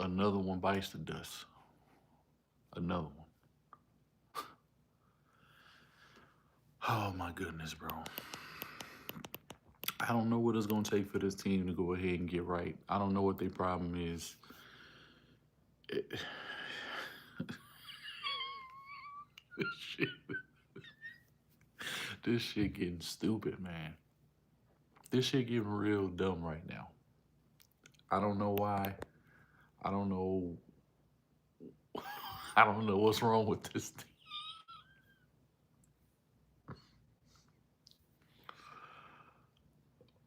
Another one bites the dust. Another one. Oh my goodness, bro. I don't know what it's gonna take for this team to go ahead and get right. I don't know what their problem is. It, this shit, this shit getting stupid, man. This shit getting real dumb right now. I don't know why. I don't know. I don't know what's wrong with this team.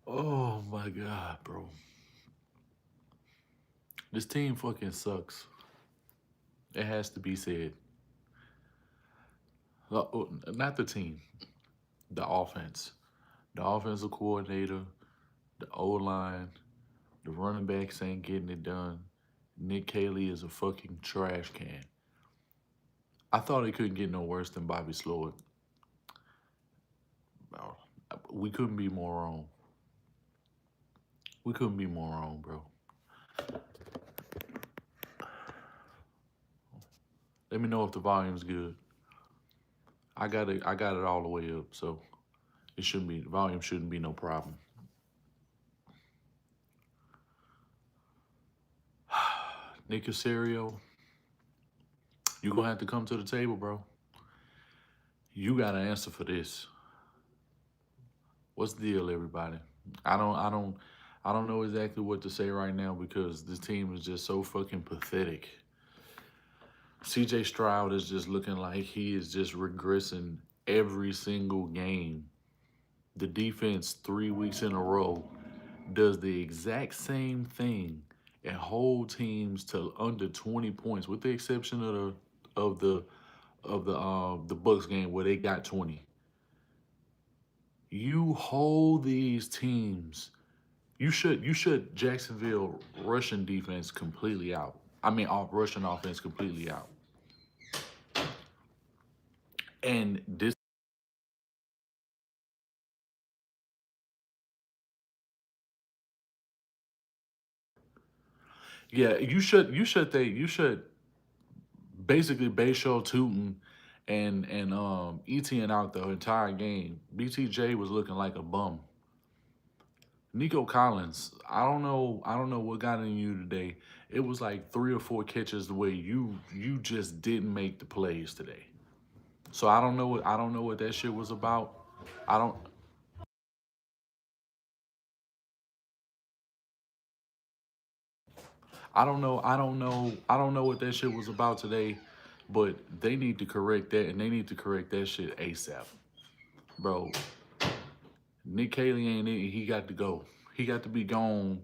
Oh my god, bro. This team fucking sucks. It has to be said. Not the team, the offense. The offensive coordinator, the O line, the running backs ain't getting it done. Nick Caley is a fucking trash can. I thought it couldn't get no worse than Bobby Sloyd. Bro, we couldn't be more wrong. We couldn't be more wrong, bro. Let me know if the volume's good. I got it all the way up, so it shouldn't be the volume shouldn't be no problem. Nick Casario, you gonna have to come to the table, bro. You got to answer for this. What's the deal, everybody? I don't, I don't, I don't know exactly what to say right now because this team is just so fucking pathetic. CJ Stroud is just looking like he is just regressing every single game. The defense 3 weeks in a row does the exact same thing and hold teams to under 20 points, with the exception of the the Bucks game where they got 20. You hold these teams. You should Jacksonville rushing defense completely out. I mean, off rushing offense completely out. And this, yeah, you should basically Bayshore Tootin and ETN out the entire game. BTJ was looking like a bum. Nico Collins, I don't know what got in you today. It was like 3 or 4 catches the way you just didn't make the plays today. So I don't know what that shit was about. I don't I don't know what that shit was about today, but they need to correct that and they need to correct that shit ASAP. Bro, Nick Caley ain't it. He got to go. He got to be gone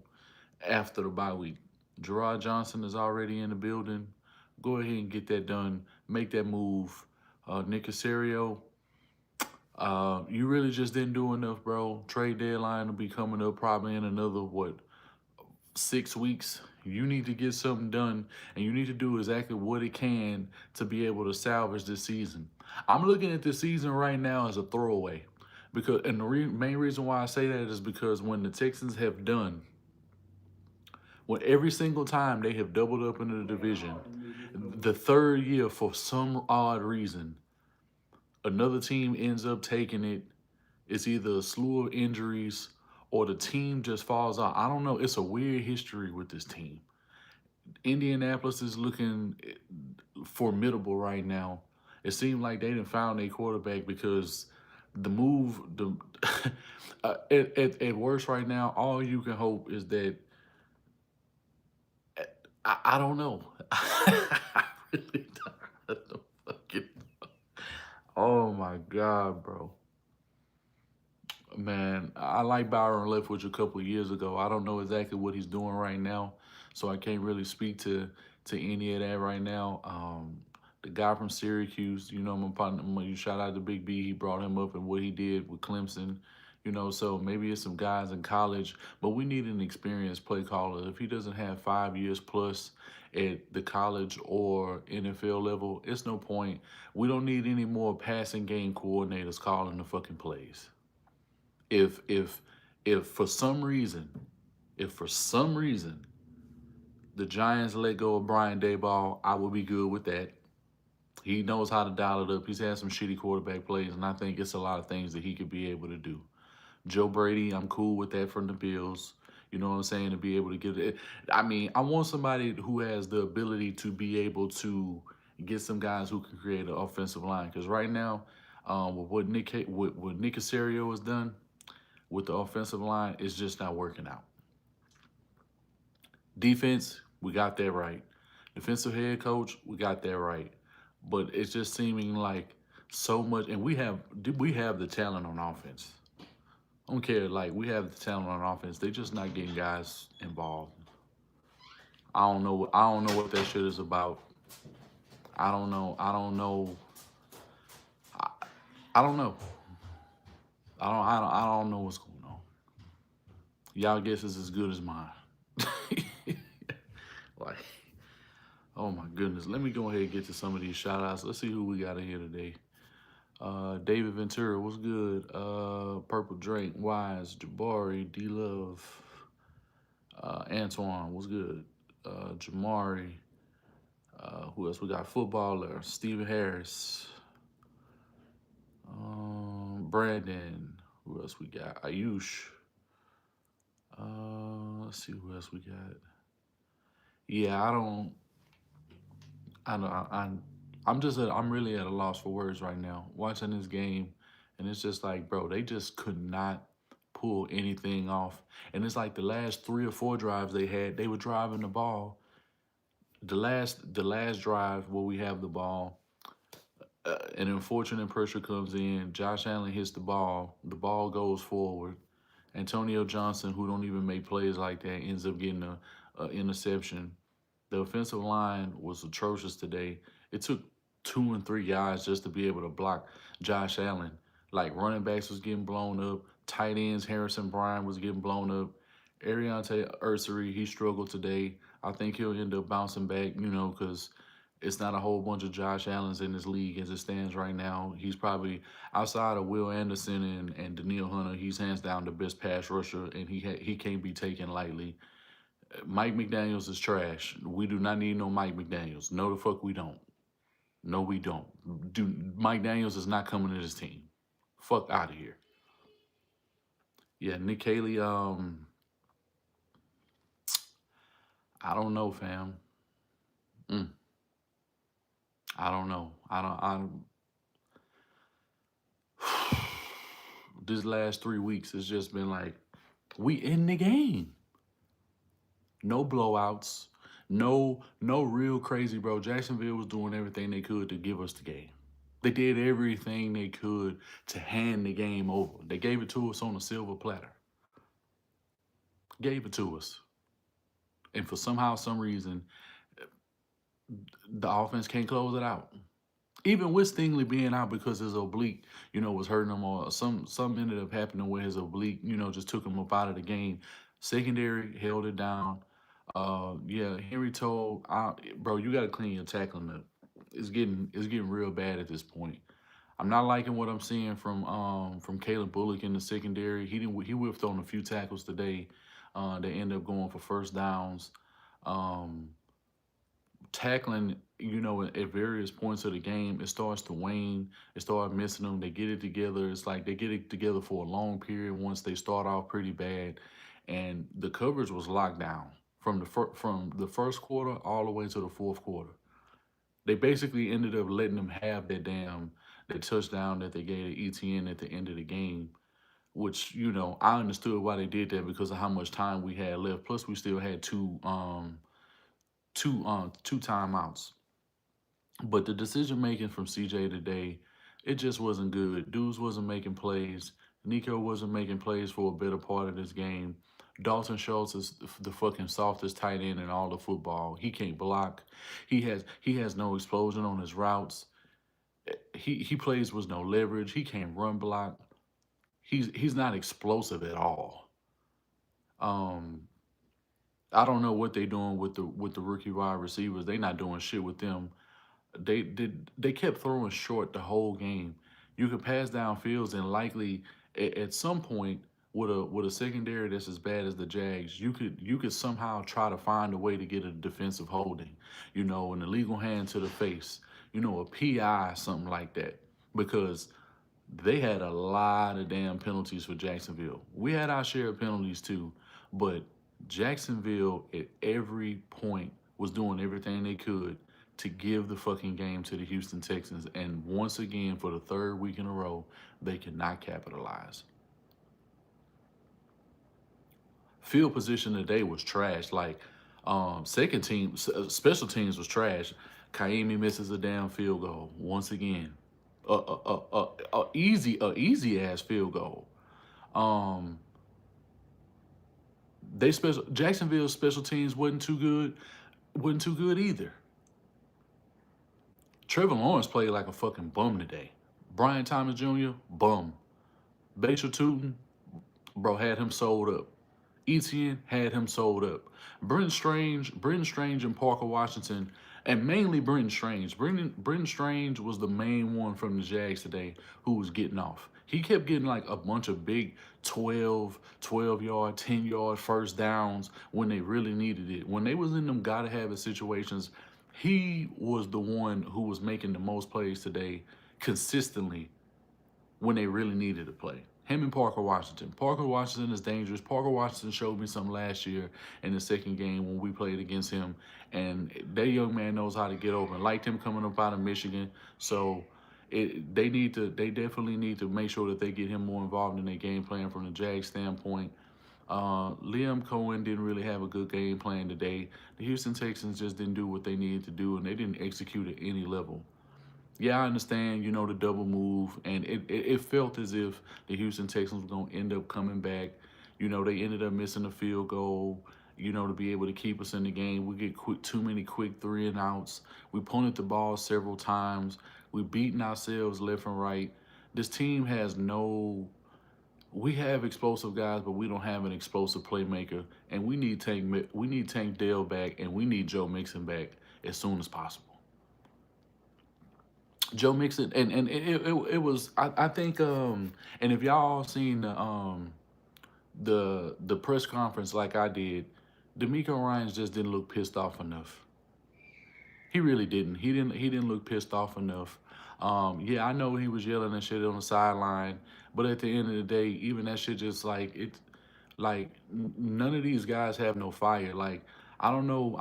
after the bye week. Gerard Johnson is already in the building. Go ahead and get that done. Make that move. Nick Casario, you really just didn't do enough, bro. Trade deadline will be coming up probably in another, what, 6 weeks. You need to get something done, and you need to do exactly what it can to be able to salvage this season. I'm looking at this season right now as a throwaway, because, and the main reason why I say that is because when the Texans have done, when every single time they have doubled up into the division, the third year for some odd reason, another team ends up taking it. It's either a slew of injuries or the team just falls out. I don't know. It's a weird history with this team. Indianapolis is looking formidable right now. It seemed like they didn't found a quarterback because the at worst right now, all you can hope is that I don't know. I really don't fucking know. Oh my god, bro. Man, I like Byron Leftwich a couple of years ago. I don't know exactly what he's doing right now, so I can't really speak to any of that right now. The guy from Syracuse, my partner, you shout out to Big B. He brought him up and what he did with Clemson. So maybe it's some guys in college, but we need an experienced play caller. If he doesn't have 5 years plus at the college or NFL level, it's no point. We don't need any more passing game coordinators calling the fucking plays. If if if for some reason, if for some reason The Giants let go of Brian Daboll. I will be good with that. He knows how to dial it up. He's had some shitty quarterback plays, and I think it's a lot of things that he could be able to do. Joe Brady, I'm cool with that from the Bills. You know what I'm saying? To be able to get it. I mean, I want somebody who has the ability to be able to get some guys who can create an offensive line. Because right now, with what Nick Casario has done with the offensive line, it's just not working out. Defense, we got that right. Defensive head coach, we got that right. But it's just seeming like so much, and we have the talent on offense. I don't care. Like, we have the talent on offense. They just not getting guys involved. I don't know. I don't know what that shit is about. I don't know. I don't know. I don't know. I don't know what's going on. Y'all guess is as good as mine. Like, oh my goodness. Let me go ahead and get to some of these shout outs. Let's see who we got in here today. David Ventura, what's good? Purple Drake, Wise, Jabari, D Love, Antoine, what's good? Jamari, who else we got? Footballer, Stephen Harris, Brandon, who else we got? Ayush. Let's see who else we got. Yeah, I don't, I'm really at a loss for words right now. Watching this game, and it's just like, bro, they just could not pull anything off. And it's like the last 3 or 4 drives they had, they were driving the ball. The last drive where we have the ball, an unfortunate pressure comes in. Josh Allen hits the ball. The ball goes forward. Antonio Johnson, who don't even make plays like that, ends up getting a interception. The offensive line was atrocious today. It took 2 and 3 guys just to be able to block Josh Allen. Like, running backs was getting blown up. Tight ends, Harrison Bryant was getting blown up. Ariante Ursary, he struggled today. I think he'll end up bouncing back, because it's not a whole bunch of Josh Allens in this league as it stands right now. He's probably, outside of Will Anderson and Daniil Hunter, he's hands down the best pass rusher, and he can't be taken lightly. Mike McDaniels is trash. We do not need no Mike McDaniels. No, the fuck we don't. No, we don't. Mike Daniels is not coming to this team. Fuck out of here. Yeah, Nick Caley. I don't know, fam. Mm, I don't know. I don't. This last 3 weeks has just been like, we in the game. No blowouts. No real crazy, bro. Jacksonville was doing everything they could to give us the game. They did everything they could to hand the game over. They gave it to us on a silver platter. Gave it to us. And for some reason, the offense can't close it out. Even with Stingley being out because his oblique, was hurting him, or some ended up happening where his oblique, just took him up out of the game. Secondary held it down. Yeah, Henry told, bro, you got to clean your tackling up. It's getting real bad at this point. I'm not liking what I'm seeing from Caleb Bullock in the secondary. He whiffed on a few tackles today. They end up going for first downs. Um, Tackling, at various points of the game, it starts to wane. It starts missing them. They get it together. It's like they get it together for a long period once they start off pretty bad, and the coverage was locked down from the first quarter all the way to the fourth quarter. They basically ended up letting them have that touchdown that they gave to ETN at the end of the game, which I understood why they did that because of how much time we had left. Plus, we still had two timeouts. But the decision making from CJ today, it just wasn't good. Dudes wasn't making plays. Nico wasn't making plays for a better part of this game. Dalton Schultz is the fucking softest tight end in all the football. He can't block. He has no explosion on his routes. He plays with no leverage. He can't run block. He's not explosive at all. Um, I don't know what they're doing with the rookie wide receivers. They not doing shit with them. They kept throwing short the whole game. You could pass down fields and likely at some point with a secondary that's as bad as the Jags, you could somehow try to find a way to get a defensive holding, an illegal hand to the face, a PI, something like that, because they had a lot of damn penalties for Jacksonville. We had our share of penalties too, but Jacksonville at every point was doing everything they could to give the fucking game to the Houston Texans. And once again, for the third week in a row, they cannot capitalize. Field position today was trash. Like, second team, special teams was trash. Kaimi misses a damn field goal once again. A easy ass field goal. Um, Jacksonville's special teams wasn't too good either. Trevor Lawrence played like a fucking bum today. Brian Thomas Jr. bum. Baker Tootin, bro, had him sold up. Etienne had him sold up. Brenton Strange and Parker Washington, and mainly Brenton Strange. Brenton Strange was the main one from the Jags today who was getting off. He kept getting like a bunch of big 12-yard, 10-yard first downs when they really needed it. When they was in them gotta have it situations, he was the one who was making the most plays today consistently when they really needed to play. Him and Parker Washington. Parker Washington is dangerous. Parker Washington showed me some last year in the second game when we played against him. And that young man knows how to get open. Liked him coming up out of Michigan. So they definitely need to make sure that they get him more involved in their game plan from the Jags standpoint. Liam Cohen didn't really have a good game plan today. The Houston Texans just didn't do what they needed to do, and they didn't execute at any level. Yeah, I understand, the double move, and it felt as if the Houston Texans were going to end up coming back. They ended up missing a field goal, to be able to keep us in the game. We get too many quick 3 and outs. We punted the ball several times. We beaten ourselves left and right. This team has we have explosive guys, but we don't have an explosive playmaker, and we need Tank Dell back, and we need Joe Mixon back as soon as possible. Joe Mixon, and it was, I think, and if y'all seen the press conference like I did, D'Amico Ryans just didn't look pissed off enough. He really didn't. He didn't look pissed off enough. Yeah, I know he was yelling and shit on the sideline, but at the end of the day, even that shit just like it. Like none of these guys have no fire. Like I don't know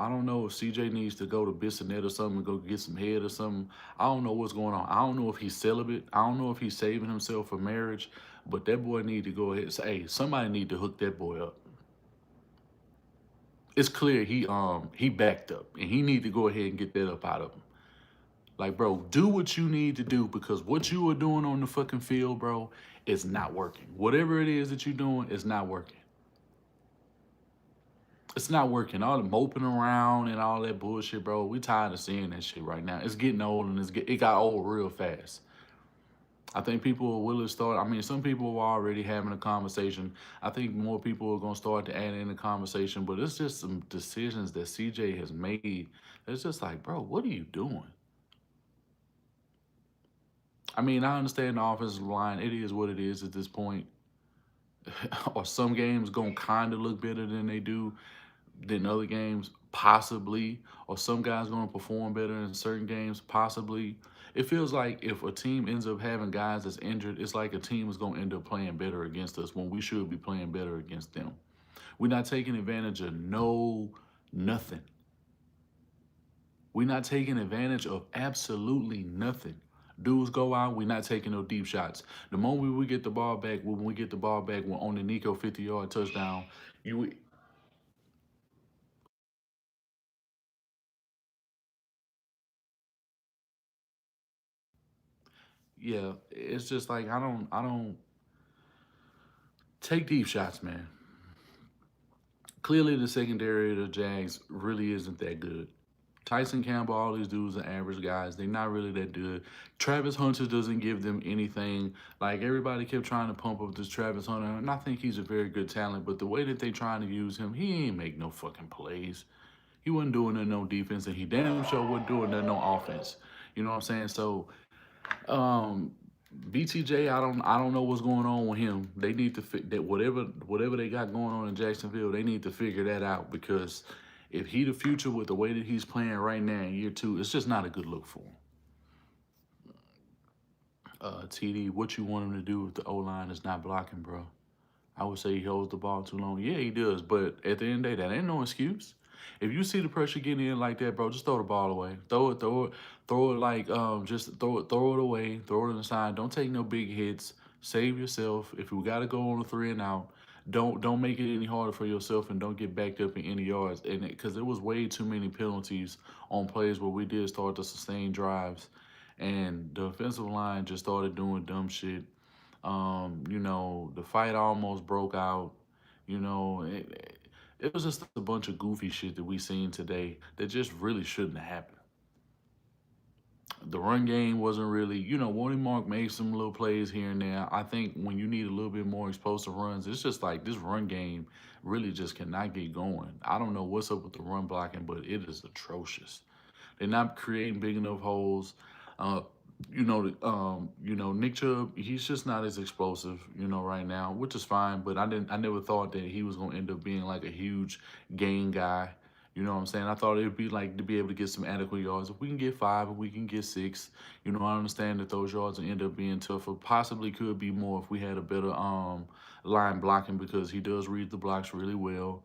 if CJ needs to go to Bissonnette or something and go get some head or something. I don't know what's going on. I don't know if he's celibate. I don't know if he's saving himself for marriage. But that boy need to go ahead and say, hey, somebody need to hook that boy up. It's clear he backed up and he need to go ahead and get that up out of him. Like, bro, do what you need to do, because what you are doing on the fucking field, bro, is not working. Whatever it is that you're doing is not working. It's not working. All the moping around and all that bullshit, bro. We tired of seeing that shit right now. It's getting old, and it got old real fast. I think people will start. I mean, some people were already having a conversation. I think more people are gonna start to add in the conversation. But it's just some decisions that CJ has made. It's just like, bro, what are you doing? I mean, I understand the offensive line. It is what it is at this point. Or some games gonna kind of look better than they do than other games, possibly. Or some guys gonna perform better in certain games, possibly. It feels like if a team ends up having guys that's injured, it's like a team is gonna end up playing better against us when we should be playing better against them. We're not taking advantage of nothing. We're not taking advantage of absolutely nothing. Dudes go out, we're not taking no deep shots. The moment we get the ball back, when we get the ball back on the Nico 50-yard touchdown, you yeah, it's just like I don't take deep shots, man. Clearly the secondary of the Jags really isn't that good. Tyson Campbell, all these dudes are average guys. They're not really that good. Travis Hunter doesn't give them anything. Like, everybody kept trying to pump up this Travis Hunter, and I think he's a very good talent, but the way that they trying to use him, he ain't make no fucking plays. He wasn't doing nothing on defense, and he damn sure wasn't doing nothing on offense. You know what I'm saying? So, um, BTJ, I don't know what's going on with him. They need to that whatever they got going on in Jacksonville. They need to figure that out because if he the future with the way that he's playing right now in year two, it's just not a good look for him. TD, what you want him to do if the O line is not blocking, bro? I would say he holds the ball too long. Yeah, he does. But at the end of the day, that ain't no excuse. If you see the pressure getting in like that, bro, just throw the ball away. Throw it like just throw it away. Throw it in the side. Don't take no big hits. Save yourself. If we gotta go on a 3-and-out, don't make it any harder for yourself and don't get backed up in any yards. And because there was way too many penalties on plays where we did start to sustain drives, and the offensive line just started doing dumb shit. The fight almost broke out. It was just a bunch of goofy shit that we seen today that just really shouldn't have happened. The run game wasn't really, Wardy Mark made some little plays here and there. I think when you need a little bit more explosive runs, it's just like this run game really just cannot get going. I don't know what's up with the run blocking, but it is atrocious. They're not creating big enough holes. Uh, Nick Chubb, he's just not as explosive, right now, which is fine. But I never thought that he was gonna end up being like a huge gain guy. You know what I'm saying? I thought it would be like to be able to get some adequate yards. If we can get 5, if we can get 6, I understand that those yards will end up being tougher. Possibly could be more if we had a better line blocking because he does read the blocks really well.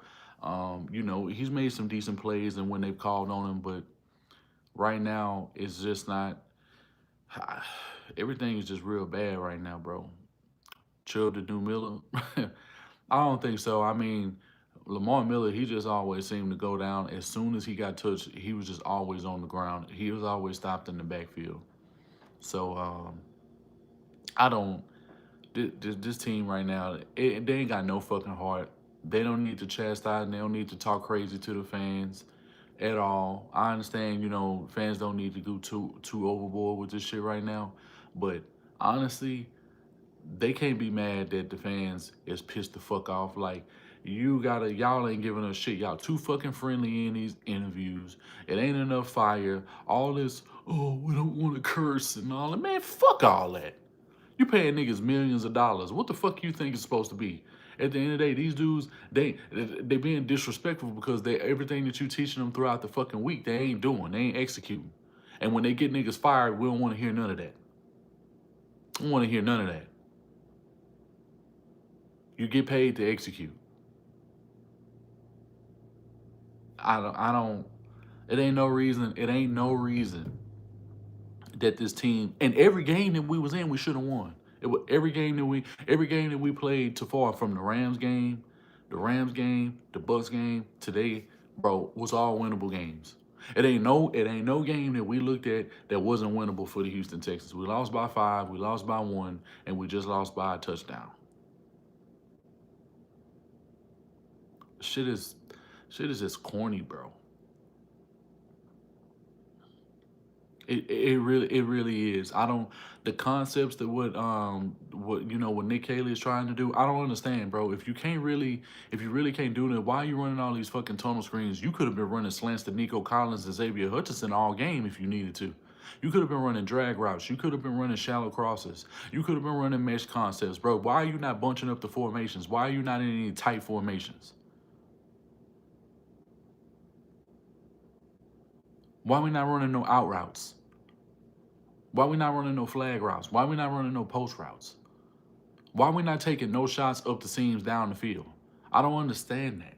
He's made some decent plays and when they've called on him, but right now it's just not. Everything is just real bad right now, bro. Chill to do Miller. I don't think so. I mean, Lamar Miller, he just always seemed to go down. As soon as he got touched, he was just always on the ground. He was always stopped in the backfield. So I don't. This team right now, they ain't got no fucking heart. They don't need to chastise and they don't need to talk crazy to the fans at all. I understand, fans don't need to go too overboard with this shit right now, but honestly, they can't be mad that the fans is pissed the fuck off. Like y'all ain't giving us shit. Y'all too fucking friendly in these interviews. It ain't enough fire. All this, oh, we don't want to curse and all that. Man, fuck all that. You paying niggas millions of dollars. What the fuck you think it's supposed to be? At the end of the day, these dudes, they being disrespectful because everything that you teaching them throughout the fucking week, they ain't doing. They ain't executing. And when they get niggas fired, we don't want to hear none of that. I don't want to hear none of that. You get paid to execute. I don't, it ain't no reason that this team and every game that we was in, we should have won. It was every game that we played to far from the Rams game, the Bucks game, today, bro, was all winnable games. It ain't no game that we looked at that wasn't winnable for the Houston Texans. We lost by 5, we lost by 1, and we just lost by a touchdown. Shit is just corny, bro. It really is. I don't the concepts that what Nick Caley is trying to do. I don't understand, bro. If you really can't do that, why are you running all these fucking tunnel screens? You could have been running slants to Nico Collins and Xavier Hutchinson all game if you needed to. You could have been running drag routes. You could have been running shallow crosses. You could have been running mesh concepts, bro. Why are you not bunching up the formations? Why are you not in any tight formations? Why are we not running no out routes? Why we not running no flag routes? Why we not running no post routes? Why we not taking no shots up the seams down the field? I don't understand that.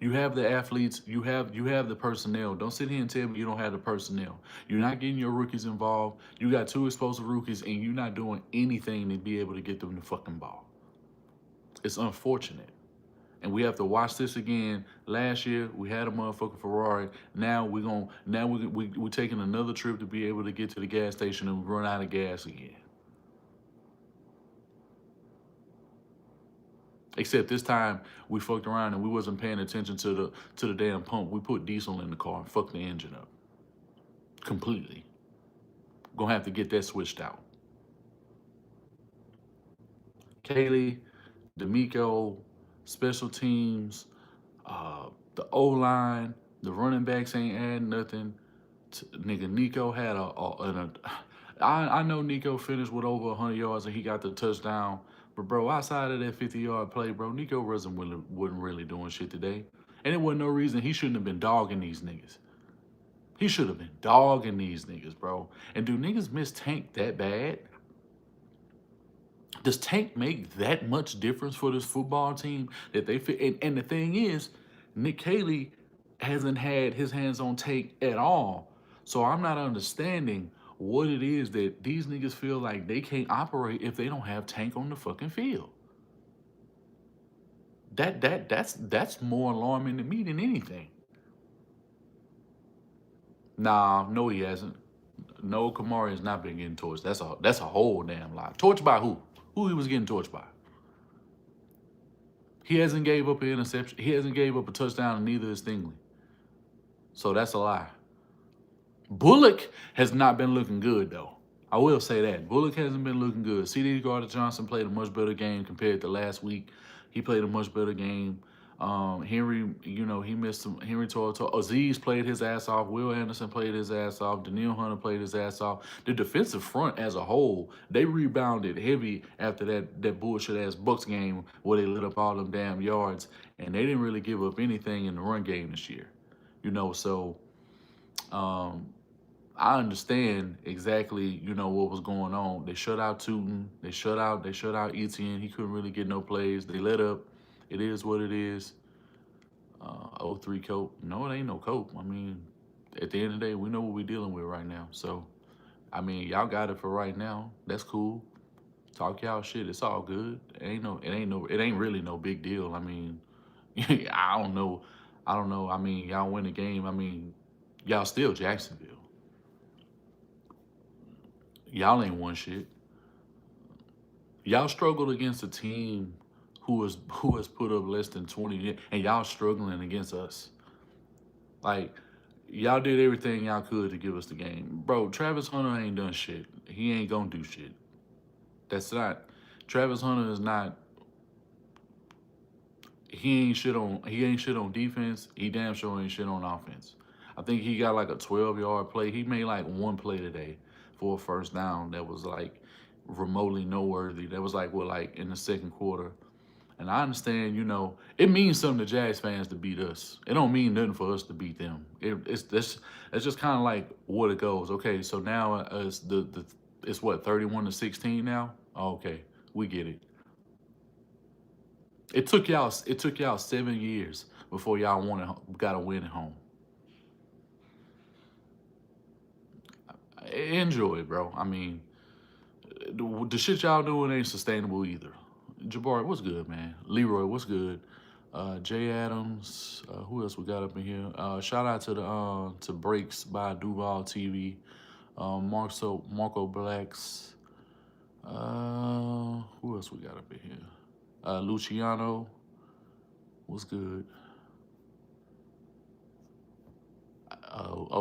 You have the athletes, you have the personnel. Don't sit here and tell me you don't have the personnel. You're not getting your rookies involved. You got 2 explosive rookies and you're not doing anything to be able to get them the fucking ball. It's unfortunate. And we have to watch this again. Last year we had a motherfucking Ferrari. Now we're taking another trip to be able to get to the gas station and run out of gas again. Except this time we fucked around and we wasn't paying attention to the damn pump. We put diesel in the car and fucked the engine up completely. Gonna have to get that switched out. Caley, D'Amico, special teams, the O line, the running backs ain't adding nothing. Nigga Nico had I know Nico finished with over 100 yards and he got the touchdown. But, bro, outside of that 50-yard play, bro, Nico wasn't really doing shit today. And it wasn't no reason he shouldn't have been dogging these niggas. He should have been dogging these niggas, bro. And do niggas miss Tank that bad? Does Tank make that much difference for this football team that they fit? And the thing is, Nick Caley hasn't had his hands on Tank at all. So I'm not understanding what it is that these niggas feel like they can't operate if they don't have Tank on the fucking field. That's more alarming to me than anything. Nah, no, he hasn't. No, Kamari has not been getting torched. That's a whole damn lie. Torched by who? Who he was getting torched by? He hasn't gave up an interception. He hasn't gave up a touchdown, and neither is Stingley. So that's a lie. Bullock has not been looking good, though. I will say that. Bullock hasn't been looking good. C.D. Gardner-Johnson played a much better game compared to last week. He played a much better game. Henry, he missed some. Henry Torres. Aziz played his ass off. Will Anderson played his ass off. Daniil Hunter played his ass off. The defensive front as a whole, they rebounded heavy after that bullshit-ass Bucks game where they lit up all them damn yards. And they didn't really give up anything in the run game this year. So I understand exactly, what was going on. They shut out Tootin. They shut out Etienne. He couldn't really get no plays. They let up. It is what it is. 0-3 Cope. No, it ain't no Cope. I mean, at the end of the day, we know what we're dealing with right now. So, I mean, y'all got it for right now. That's cool. Talk y'all shit. It's all good. It ain't really no big deal. I mean, I don't know. I mean, y'all win the game. I mean, y'all still Jacksonville. Y'all ain't won shit. Y'all struggled against a team who has put up less than 20, and y'all struggling against us. Like, y'all did everything y'all could to give us the game. Bro, Travis Hunter ain't done shit. He ain't gonna do shit. That's not. Travis Hunter is not. He ain't shit on defense. He damn sure ain't shit on offense. I think he got like a 12-yard play. He made like one play today for a first down that was like remotely noteworthy. That was like in the second quarter. And I understand, it means something to Jags fans to beat us. It don't mean nothing for us to beat them. It's just kind of like what it goes. Okay, so now it's what 31-16 now. Oh, okay, we get it. It took y'all 7 years before y'all got a win at home. Enjoy it, bro. I mean, the shit y'all doing ain't sustainable either. Jabari, what's good, man? Leroy, what's good? Jay Adams, who else we got up in here? Shout out to Breaks by Duval TV. Marco Blacks. Who else we got up in here? Luciano, what's good?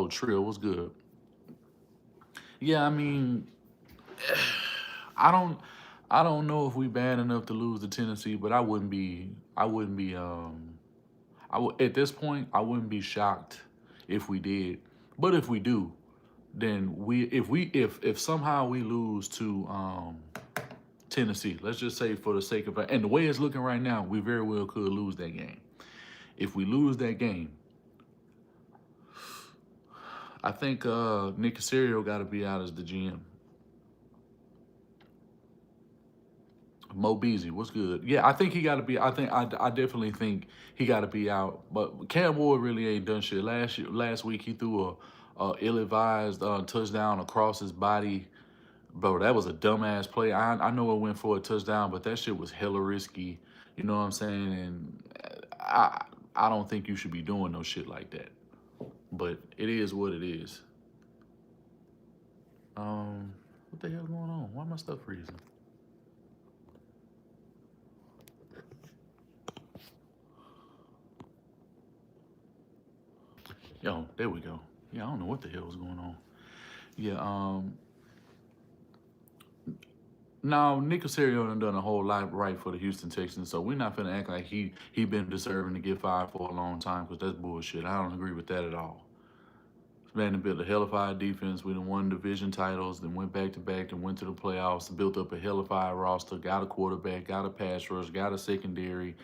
Trill, what's good? Yeah, I mean, I don't know if we bad enough to lose to Tennessee, but I wouldn't be at this point I wouldn't be shocked if we did. But if we do, then if somehow we lose to Tennessee, let's just say for the sake of and the way it's looking right now, we very well could lose that game. If we lose that game, I think Nick Caserio got to be out as the GM. Mo Beasley, what's good? Yeah, I think he got to be. I definitely think he got to be out. But Cam Ward really ain't done shit. Last week he threw a ill-advised touchdown across his body. Bro, that was a dumbass play. I know it went for a touchdown, but that shit was hella risky. You know what I'm saying? And I don't think you should be doing no shit like that. But it is what it is. What the hell's going on? Why my stuff freezing? Yo, there we go. Yeah, I don't know what the hell was going on. Yeah, now Nick Caserio done a whole lot right for the Houston Texans, so we're not finna act like he been deserving to get fired for a long time because that's bullshit. I don't agree with that at all. Man, they built a hellified defense. We done won division titles, then went back to back, and went to the playoffs, built up a hellified roster, got a quarterback, got a pass rush, got a secondary,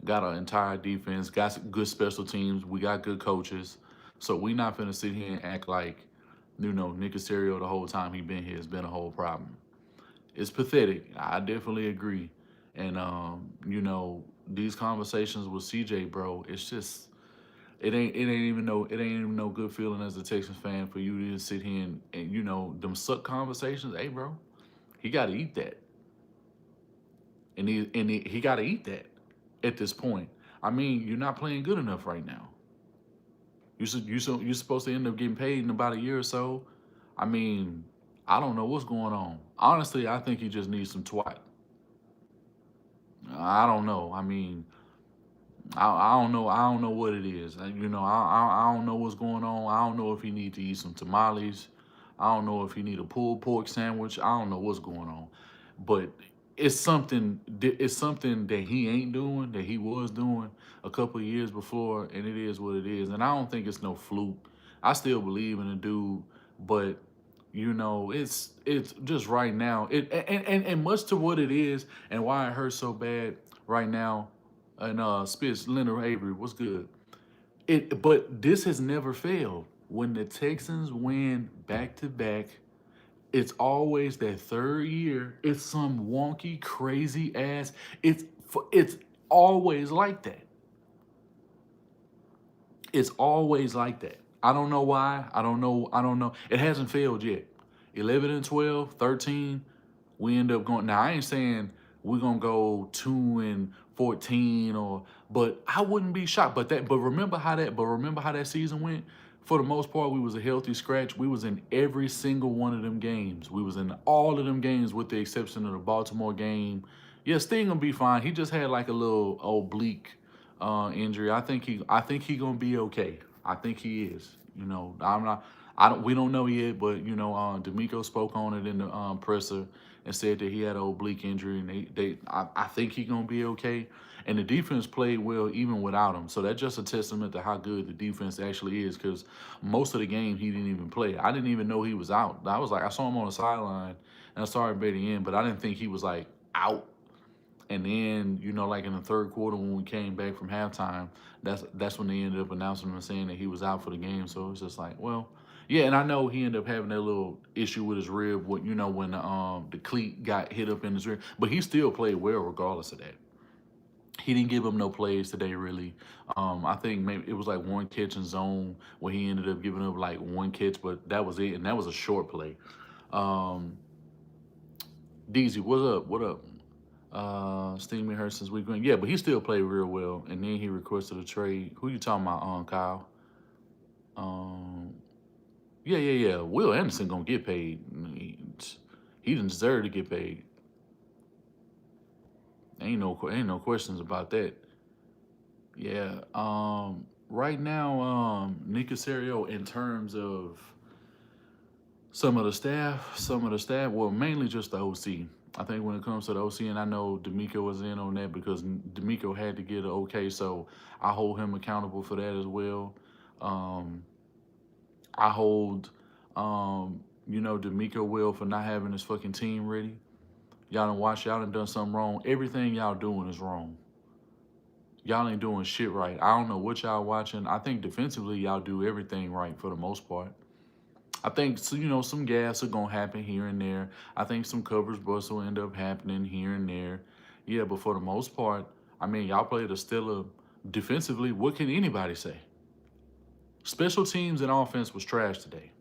got an entire defense, got some good special teams. We got good coaches. So we not finna sit here and act like, Nick Casario the whole time he been here has been a whole problem. It's pathetic. I definitely agree. And these conversations with CJ, bro, it's just it ain't even no good feeling as a Texans fan for you to sit here and them suck conversations. Hey, bro, he got to eat that, and he got to eat that at this point. I mean, you're not playing good enough right now. You're supposed to end up getting paid in about a year or so. I mean, I don't know what's going on. Honestly, I think he just needs some twat. I don't know. I mean, I don't know. I don't know what it is. I don't know what's going on. I don't know if he need to eat some tamales. I don't know if he need a pulled pork sandwich. I don't know what's going on, but it's something. It's something that he ain't doing that he was doing a couple of years before, and it is what it is. And I don't think it's no fluke. I still believe in the dude, but it's just right now. And much to what it is and why it hurts so bad right now. And Spitz, Leonard Avery, what's good? But this has never failed. When the Texans win back to back, it's always that third year. It's some wonky, crazy ass. It's always like that. It's always like that. I don't know why. I don't know. I don't know. It hasn't failed yet. 11 and 12, 13. We end up going. Now I ain't saying we're gonna go 2 and 14 but I wouldn't be shocked. But remember how that season went. For the most part, we was a healthy scratch. We was in every single one of them games. We was in all of them games with the exception of the Baltimore game. Yeah, Sting gonna be fine. He just had like a little oblique injury. I think he gonna be okay. I think he is. I'm not. I don't. We don't know yet, but D'Amico spoke on it in the presser and said that he had an oblique injury, and I think he gonna be okay. And the defense played well even without him. So that's just a testament to how good the defense actually is. Because most of the game he didn't even play. I didn't even know he was out. I saw him on the sideline, and I saw him by the end, but I didn't think he was like out. And then, like in the third quarter when we came back from halftime, that's when they ended up announcing and saying that he was out for the game. So it's just like, well, yeah. And I know he ended up having that little issue with his rib, when the cleat got hit up in his rib, but he still played well regardless of that. He didn't give him no plays today, really. I think maybe it was like one catch in zone where he ended up giving up like one catch, but that was it, and that was a short play. Um, DZ, what's up? What up? Sting been hurt since week one. Yeah, but he still played real well. And then he requested a trade. Who you talking about, Kyle? Um, yeah. Will Anderson gonna get paid. He didn't deserve to get paid. Ain't no questions about that. Yeah. Right now, Nick Casario, in terms of some of the staff, well, mainly just the OC. I think when it comes to the OC, and I know D'Amico was in on that because D'Amico had to get an okay, so I hold him accountable for that as well. Um, I hold, D'Amico will for not having his fucking team ready. Y'all done done something wrong. Everything y'all doing is wrong. Y'all ain't doing shit right. I don't know what y'all watching. I think defensively y'all do everything right for the most part. I think so, some gas are gonna happen here and there. I think some coverage busts will end up happening here and there. Yeah, but for the most part, I mean, y'all played a stellar defensively. What can anybody say? Special teams and offense was trash today.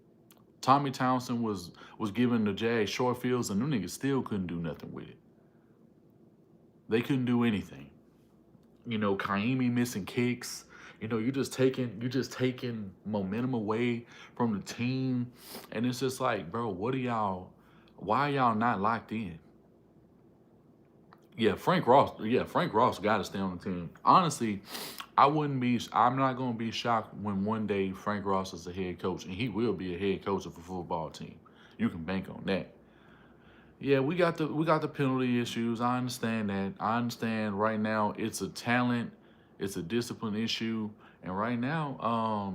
Tommy Townsend was giving the Jags short fields, and them niggas still couldn't do nothing with it. They couldn't do anything. Kaimi missing kicks. You're just taking momentum away from the team, and it's just like, bro, what are y'all? Why are y'all not locked in? Yeah, Frank Ross. Yeah, Frank Ross got to stay on the team. Honestly, I wouldn't be. I'm not gonna be shocked when one day Frank Ross is a head coach, and he will be a head coach of a football team. You can bank on that. Yeah, we got the penalty issues. I understand that. I understand right now it's a talent, it's a discipline issue, and right now,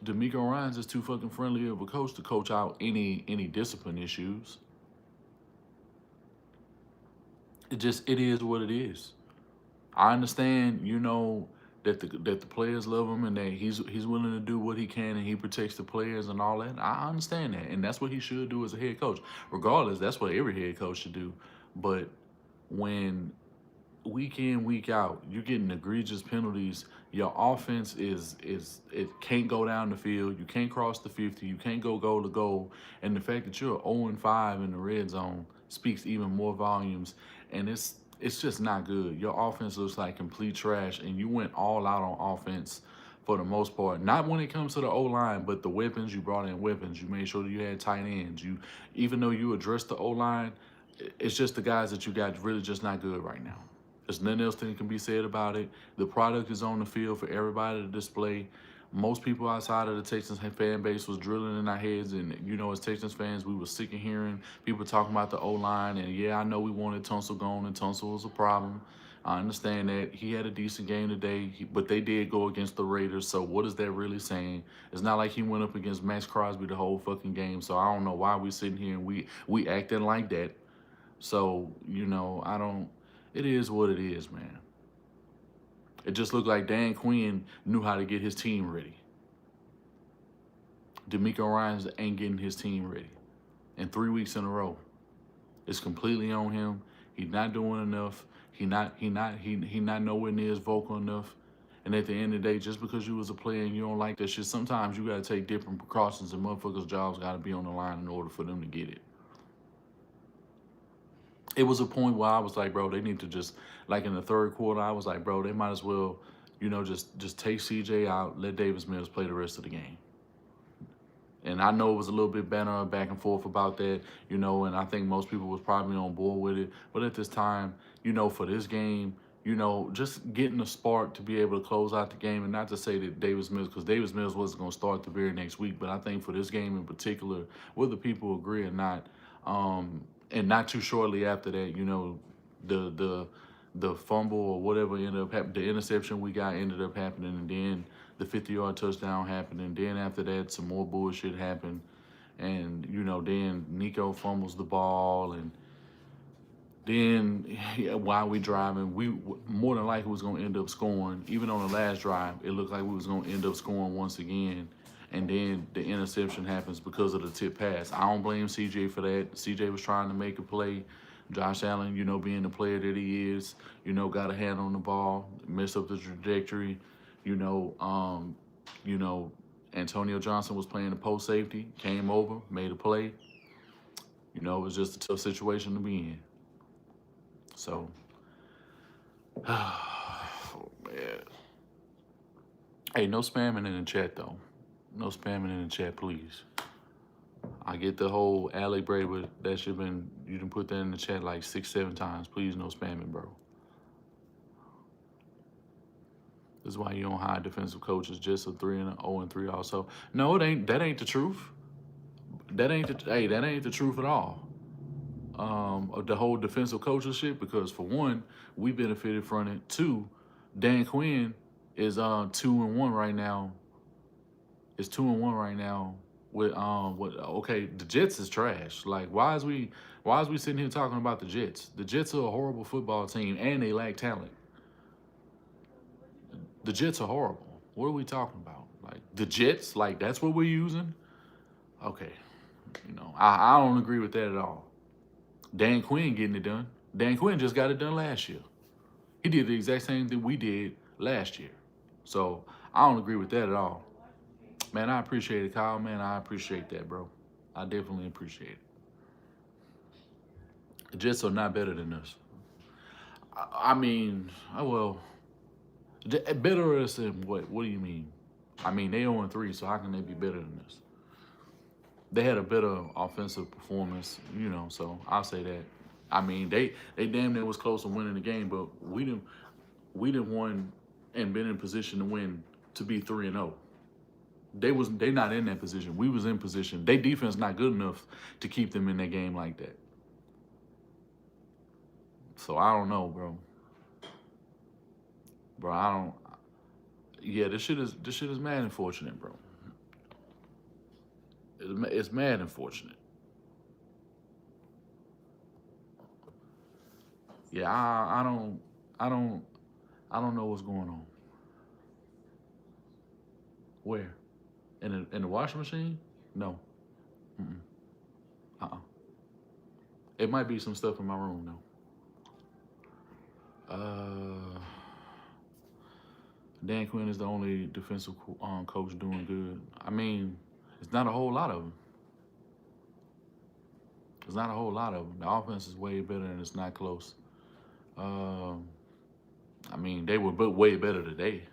D'Amico Ryans is too fucking friendly of a coach to coach out any discipline issues. It is what it is. I understand, that the players love him and that he's willing to do what he can and he protects the players and all that. I understand that, and that's what he should do as a head coach. Regardless, that's what every head coach should do. But when week in, week out, you're getting egregious penalties. Your offense is it can't go down the field. You can't cross the 50. You can't go goal to goal. And the fact that you're 0-5 in the red zone speaks even more volumes. And it's just not good. Your offense looks like complete trash, and you went all out on offense for the most part. Not when it comes to the O line, but the weapons. You brought in weapons. You made sure that you had tight ends. Even though you addressed the O line, it's just the guys that you got really just not good right now. There's nothing else that can be said about it. The product is on the field for everybody to display. Most people outside of the Texans fan base was drilling in our heads, and as Texans fans, we were sick of hearing people talking about the O-line. And yeah, I know we wanted Tunsil gone, and Tunsil was a problem. I understand that he had a decent game today, but they did go against the Raiders. So what is that really saying? It's not like he went up against Max Crosby the whole fucking game. So I don't know why we sitting here and we acting like that. So I don't. It is what it is, man. It just looked like Dan Quinn knew how to get his team ready. D'Amico Ryans ain't getting his team ready. And 3 weeks in a row. It's completely on him. He's not doing enough. He not nowhere near as vocal enough. And at the end of the day, just because you was a player and you don't like that shit, sometimes you gotta take different precautions and motherfuckers' jobs gotta be on the line in order for them to get it. It was a point where I was like, bro, they need to just, like in the third quarter, I was like, bro, they might as well, just take CJ out, let Davis Mills play the rest of the game. And I know it was a little bit better back and forth about that, and I think most people was probably on board with it. But at this time, for this game, just getting a spark to be able to close out the game, and not to say that Davis Mills, because Davis Mills wasn't going to start the very next week, but I think for this game in particular, whether people agree or not, and not too shortly after that, the fumble or whatever ended up happening, the interception we got ended up happening, and then the 50-yard touchdown happened, and then after that, some more bullshit happened, and then Nico fumbles the ball, and then while we driving, we more than likely was gonna end up scoring. Even on the last drive, it looked like we was gonna end up scoring once again. And then the interception happens because of the tip pass. I don't blame CJ for that. CJ was trying to make a play. Josh Allen, being the player that he is, got a hand on the ball, messed up the trajectory. Antonio Johnson was playing the post safety, came over, made a play. It was just a tough situation to be in. So, oh, man. Hey, no spamming in the chat, though. No spamming in the chat, please. I get the whole Alec Brady, but that should have been, you done put that in the chat like 6-7 times. Please, no spamming, bro. This is why you don't hire defensive coaches, just a 0-3 also. No, it ain't. That ain't the truth. That ain't the truth at all. Of the whole defensive coaching shit, because for one, we benefited from it. Two, Dan Quinn is 2-1 right now. It's 2-1 right now with okay, the Jets is trash. Like, why is we sitting here talking about the Jets? The Jets are a horrible football team and they lack talent. The Jets are horrible. What are we talking about? Like, the Jets, like, that's what we're using? Okay. I don't agree with that at all. Dan Quinn getting it done. Dan Quinn just got it done last year. He did the exact same thing we did last year. So I don't agree with that at all. Man, I appreciate it, Kyle. Man, I appreciate that, bro. I definitely appreciate it. The Jets are not better than us. I mean, well, better than what? What do you mean? I mean, they 0-3, so how can they be better than us? They had a better offensive performance, so I'll say that. I mean, they damn near was close to winning the game, but we didn't won and been in position to win to be 3-0. They not in that position. We was in position. They defense not good enough to keep them in that game like that. So I don't know, bro. Bro, I don't. Yeah, this shit is mad unfortunate, bro. It's mad unfortunate. Yeah, I don't, I don't know what's going on. Where? In the washing machine? No. Mm-mm. Uh-uh. It might be some stuff in my room though. Dan Quinn is the only defensive coach doing good. I mean, it's not a whole lot of them. It's not a whole lot of them. The offense is way better and it's not close. Um, I mean, they were way better today.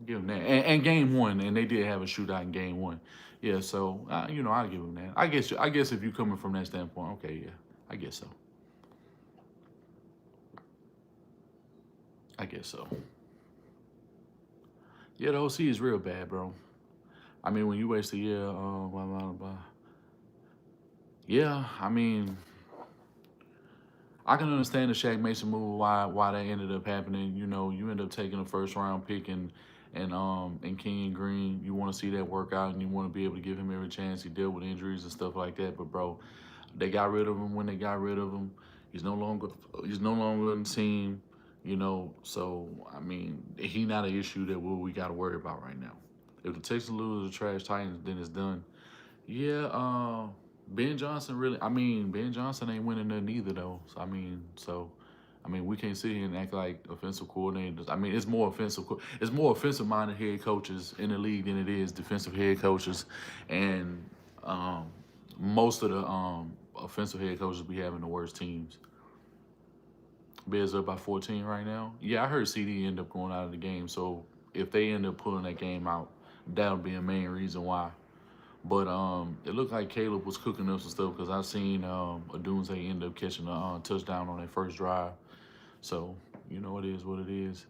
Give them that. And game one, and they did have a shootout in game one. Yeah, so I'll give them that. I guess if you're coming from that standpoint, okay, yeah, I guess so. I guess so. Yeah, the OC is real bad, bro. I mean, when you waste a year, blah blah blah. Yeah, I mean, I can understand the Shaq Mason move, why that ended up happening. You end up taking a first round pick and Kenyon Green. You want to see that work out and you want to be able to give him every chance. He dealt with injuries and stuff like that. But bro, they got rid of him when they got rid of him. He's no longer on the team. So I mean, he not an issue that we got to worry about right now. If the Texans lose the trash Titans, then it's done. Yeah, Ben Johnson really. I mean, Ben Johnson ain't winning nothing either though. So, we can't sit here and act like offensive coordinators. I mean, it's more offensive. It's more offensive-minded head coaches in the league than it is defensive head coaches, and most of the offensive head coaches be having the worst teams. Bears are by 14 right now. Yeah, I heard CD end up going out of the game. So if they end up pulling that game out, that'll be a main reason why. But it looked like Caleb was cooking up some stuff because I seen Adunze end up catching a touchdown on that first drive. So it is what it is.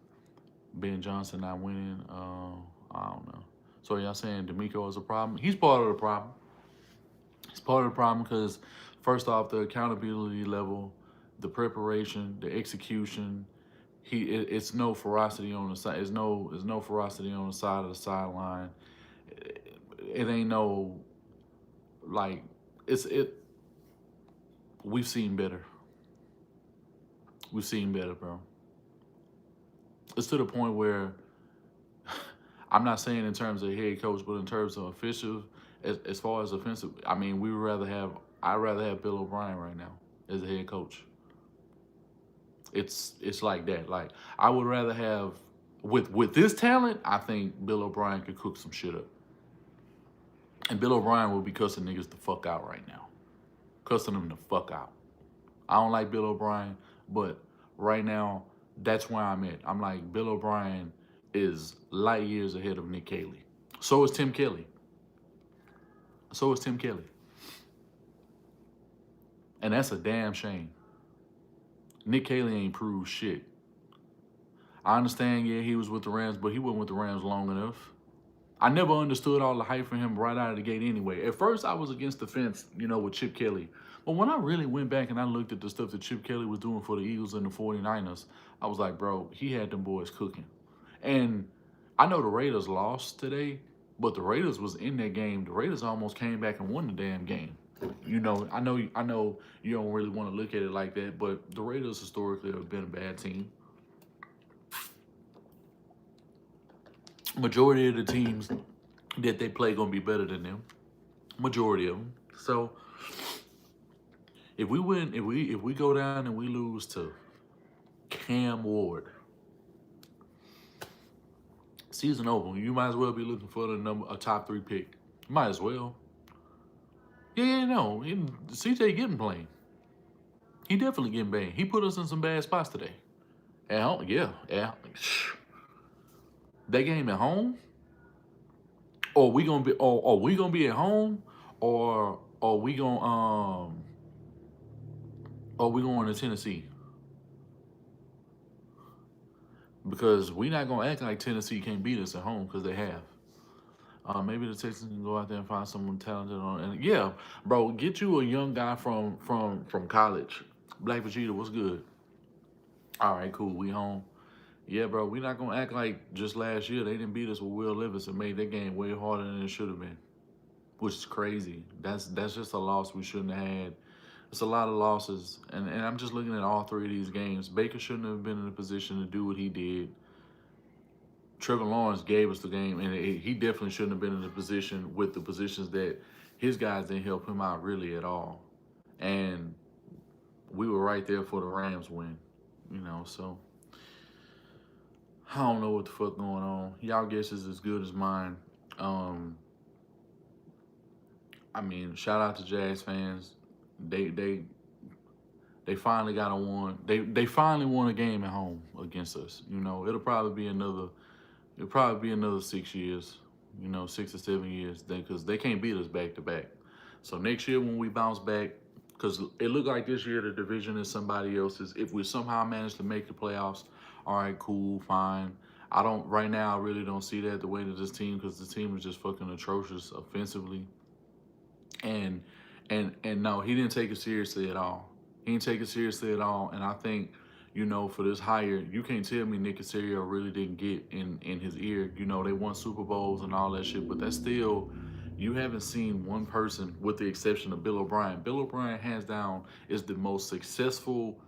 Ben Johnson not winning. I don't know. So y'all saying D'Amico is a problem? He's part of the problem. He's part of the problem because first off, the accountability level, the preparation, the execution. It's no ferocity on the side. It's no ferocity on the side of the sideline. It ain't no like it. We've seen better. We've seen better, bro. It's to the point where I'm not saying in terms of head coach, but in terms of officials, as far as offensive, I mean, I'd rather have Bill O'Brien right now as a head coach. It's like that. Like I would rather have with this talent, I think Bill O'Brien could cook some shit up. And Bill O'Brien will be cussing niggas the fuck out right now. Cussing them the fuck out. I don't like Bill O'Brien, but right now, that's where I'm at. I'm like, Bill O'Brien is light years ahead of Nick Caley. So is Tim Kelly. And that's a damn shame. Nick Caley ain't proved shit. I understand, yeah, he was with the Rams, but he wasn't with the Rams long enough. I never understood all the hype for him right out of the gate anyway. At first, I was against the fence, with Chip Kelly. But when I really went back and I looked at the stuff that Chip Kelly was doing for the Eagles and the 49ers, I was like, bro, he had them boys cooking. And I know the Raiders lost today, but the Raiders was in that game. The Raiders almost came back and won the damn game. I know you don't really want to look at it like that, but the Raiders historically have been a bad team. Majority of the teams that they play gonna be better than them. Majority of them. So if we win, if we go down and we lose to Cam Ward, season over. You might as well be looking for a top 3 pick. Might as well. Yeah, no. CJ getting blamed. He definitely getting blamed. He put us in some bad spots today. At home, yeah. That game at home, or we gonna be at home, or we going to Tennessee. Because we not gonna act like Tennessee can't beat us at home because they have. Maybe the Texans can go out there and find someone talented and yeah, bro, get you a young guy from college. Black Vegeta, what's good? All right, cool. We home. Yeah, bro, we not gonna act like just last year they didn't beat us with Will Levis and made that game way harder than it should have been. which is crazy. That's just a loss we shouldn't have had. It's a lot of losses, and I'm just looking at all three of these games. Baker shouldn't have been in a position to do what he did. Trevor Lawrence gave us the game, and he definitely shouldn't have been in a position with the positions that his guys didn't help him out really at all. And we were right there for the Rams win, So I don't know what the fuck going on. Y'all guess is as good as mine. Um, I mean, shout out to Jazz fans. They they they finally got a one. They finally won a game at home against us. It'll probably be another 6 years. 6 or 7 years. Because they can't beat us back to back. So next year when we bounce back, because it looked like this year the division is somebody else's. If we somehow manage to make the playoffs, all right, cool, fine. Right now, I really don't see that the way that this team, because the team is just fucking atrocious offensively. And and no, he didn't take it seriously at all. He didn't take it seriously at all. And I think, for this hire, you can't tell me Nick Casario really didn't get in his ear. They won Super Bowls and all that shit, but that's still, you haven't seen one person, with the exception of Bill O'Brien. Bill O'Brien, hands down, is the most successful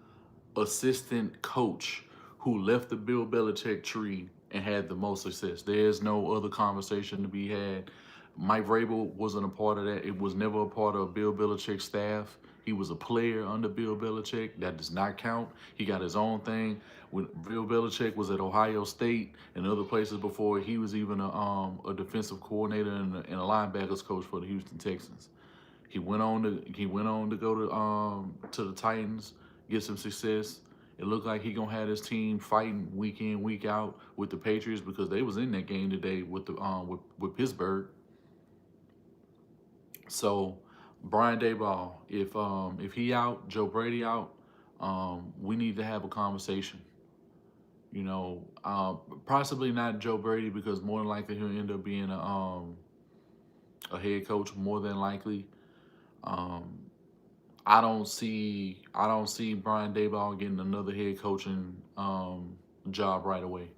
assistant coach who left the Bill Belichick tree and had the most success. There's no other conversation to be had. Mike Vrabel wasn't a part of that. It was never a part of Bill Belichick's staff. He was a player under Bill Belichick. That does not count. He got his own thing. When Bill Belichick was at Ohio State and other places before, he was even a defensive coordinator and a linebackers coach for the Houston Texans. He went on to go to the Titans, get some success. It looked like he gonna have his team fighting week in, week out with the Patriots, because they was in that game today with the with Pittsburgh. So Brian Daboll, if he out, Joe Brady out, we need to have a conversation. Possibly not Joe Brady, because more than likely he'll end up being a head coach, more than likely. Um, I don't see Brian Daboll getting another head coaching job right away.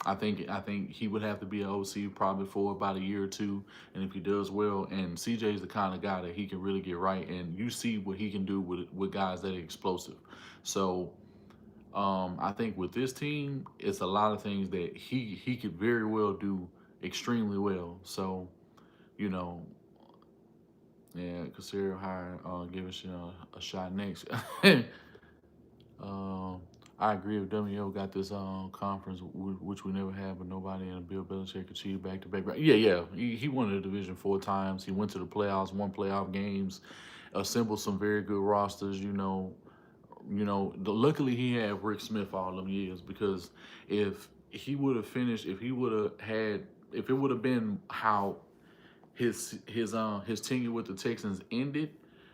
I think he would have to be an OC probably for about a year or two, and if he does well, and CJ is the kind of guy that he can really get right, and you see what he can do with guys that are explosive. So I think with this team, it's a lot of things that he could very well do extremely well. So you know, yeah, Casario hire, give us a shot next. Um, I agree with WO got this conference, which we never had, but nobody in Bill Belichick achieved back to back. Yeah, yeah. He won the division 4 times. He went to the playoffs, won playoff games, assembled some very good rosters. Luckily he had Rick Smith all them years, because if he would have finished, if it would have been how his tenure with the Texans ended,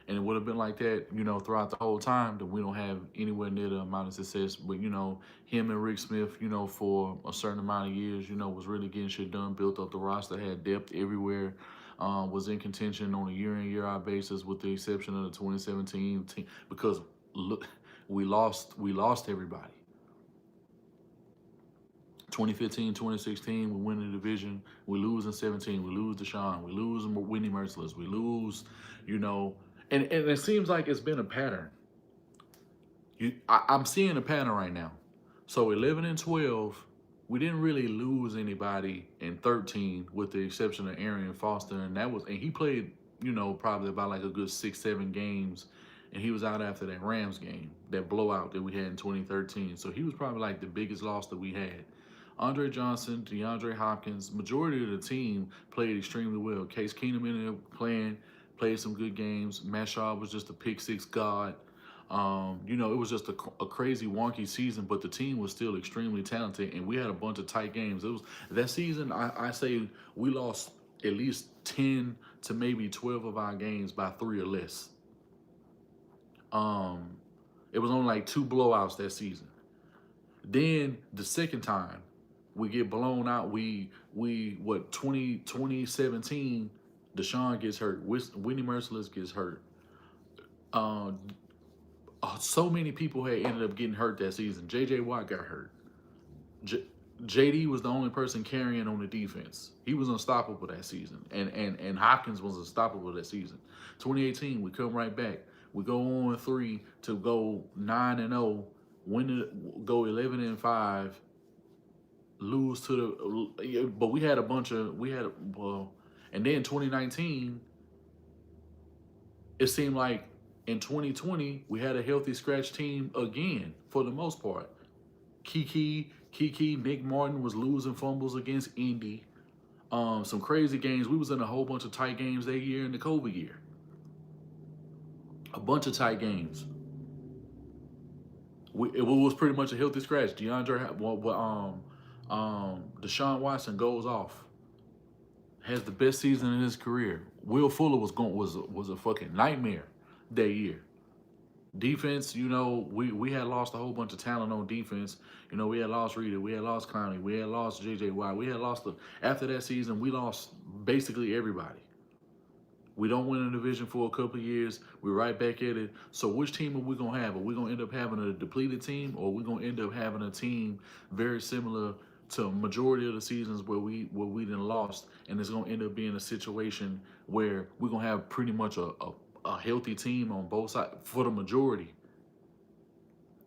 and it would have been like that, throughout the whole time, then we don't have anywhere near the amount of success. But him and Rick Smith, for a certain amount of years, was really getting shit done, built up the roster, had depth everywhere, was in contention on a year in year out basis, with the exception of the 2017 team, because look, we lost everybody. 2015, 2016, we win the division. We lose in 17. We lose Deshaun. We lose Whitney Merciless. We lose, and it seems like it's been a pattern. I'm seeing a pattern right now. So 11 and 12, we didn't really lose anybody in 13, with the exception of Arian Foster, and he played, probably about like a good 6-7 games, and he was out after that Rams game, that blowout that we had in 2013. So he was probably like the biggest loss that we had. Andre Johnson, DeAndre Hopkins, majority of the team played extremely well. Case Keenum ended up played some good games. Matt Shaw was just a pick six god. It was just a crazy wonky season, but the team was still extremely talented, and we had a bunch of tight games. It was that season. I say we lost at least 10 to maybe 12 of our games by 3 or less. It was only like 2 blowouts that season. Then the second time we get blown out, 2017, Deshaun gets hurt. Whitney Merciless gets hurt. So many people had ended up getting hurt that season. J.J. Watt got hurt. JD was the only person carrying on the defense. He was unstoppable that season, and Hopkins was unstoppable that season. 2018, we come right back. We go on 3 to go 9-0, go 11-5, lose to the. But we had a bunch of and then 2019, it seemed like in 2020 we had a healthy scratch team again for the most part. Kiki, Nick Martin was losing fumbles against Indy. Some crazy games. We was in a whole bunch of tight games that year in the COVID year. A bunch of tight games. It was pretty much a healthy scratch. Deshaun Watson goes off, has the best season in his career. Will Fuller was a fucking nightmare that year. Defense, we had lost a whole bunch of talent on defense. We had lost Reader, we had lost Clowney, we had lost JJ Watt, we had lost after that season, we lost basically everybody. We don't win a division for a couple of years. We're right back at it. So which team are we gonna have? Are we gonna end up having a depleted team, or are we gonna end up having a team very similar to a majority of the seasons where we done lost, and it's gonna end up being a situation where we're gonna have pretty much a healthy team on both sides for the majority,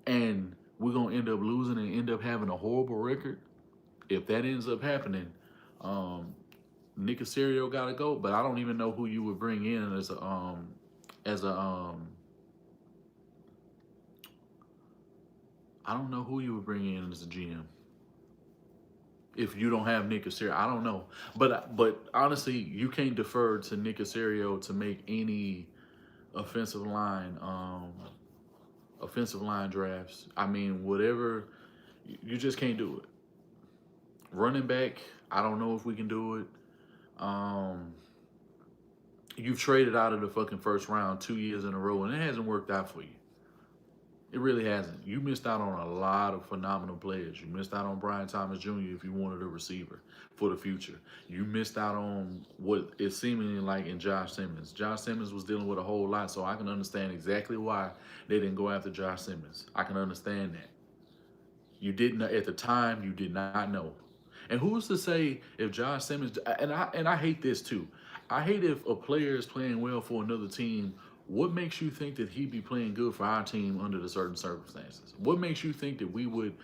and we're gonna end up losing and end up having a horrible record? If that ends up happening, Nick Caserio got to go, but I don't even know who you would bring in as a I don't know who you would bring in as a GM if you don't have Nick Caserio. I don't know, but honestly, you can't defer to Nick Caserio to make any offensive line drafts. I mean, whatever, you just can't do it. Running back, I don't know if we can do it. You've traded out of the fucking first round 2 years in a row, and it hasn't worked out for you. It really hasn't. You missed out on a lot of phenomenal players. You missed out on Brian Thomas Jr. if you wanted a receiver for the future. You missed out on what is seemingly like in Josh Simmons. Josh Simmons was dealing with a whole lot, so I can understand exactly why they didn't go after Josh Simmons. I can understand that. You didn't, at the time, you did not know. And who's to say if Josh Simmons, and I hate this too. I hate if a player is playing well for another team. What makes you think that he'd be playing good for our team under the certain circumstances? What makes you think that we would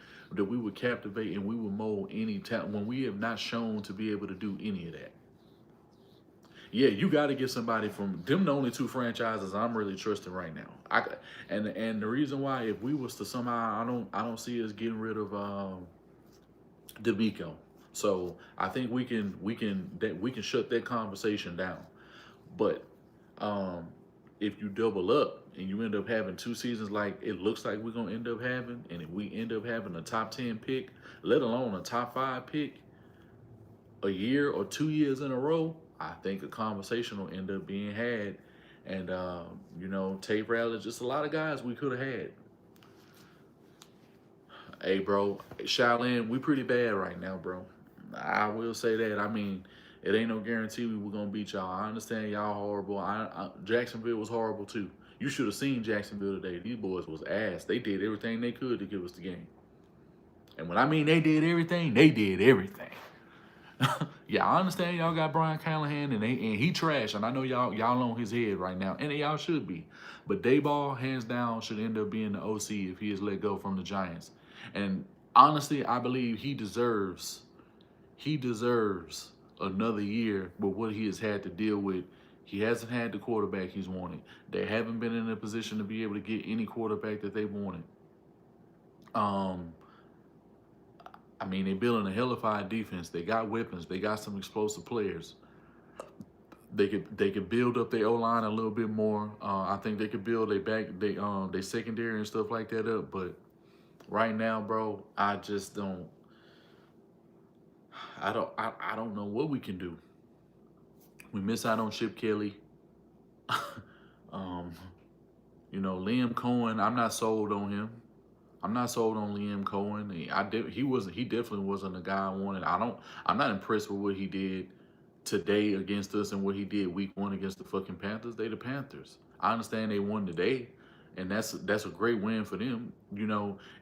captivate and we would mold any talent when we have not shown to be able to do any of that? Yeah, you got to get somebody from them. The only two franchises I'm really trusting right now. And the reason why, if we was to somehow, I don't see us getting rid of D'Amico. So I think we can shut that conversation down. But if you double up and you end up having 2 seasons like it looks like we're gonna end up having, and if we end up having a top 10 pick, let alone a top 5 pick, a year or 2 years in a row, I think a conversation will end up being had. And Tate Ratledge, just a lot of guys we could have had. Hey, bro, Shaolin, we pretty bad right now, bro. I will say that. I mean, it ain't no guarantee we're going to beat y'all. I understand y'all horrible. Jacksonville was horrible, too. You should have seen Jacksonville today. These boys was ass. They did everything they could to give us the game. And when I mean they did everything, they did everything. Yeah, I understand y'all got Brian Callahan, and he trash, and I know y'all on his head right now, and y'all should be. But Dayball, hands down, should end up being the OC if he is let go from the Giants. And honestly, I believe he deserves another year with what he has had to deal with. He hasn't had the quarterback he's wanted. They haven't been in a position to be able to get any quarterback that they wanted. I mean, they're building a hellified defense. They got weapons. They got some explosive players. They could build up their O-line a little bit more. I think they could build their secondary and stuff like that up. But right now, bro, I just don't. I don't know what we can do. We miss out on Chip Kelly. Liam Cohen, I'm not sold on him. I'm not sold on Liam Cohen. He definitely wasn't the guy I wanted. I'm not impressed with what he did today against us and what he did week 1 against the fucking Panthers. They the Panthers. I understand they won today, and that's a great win for them.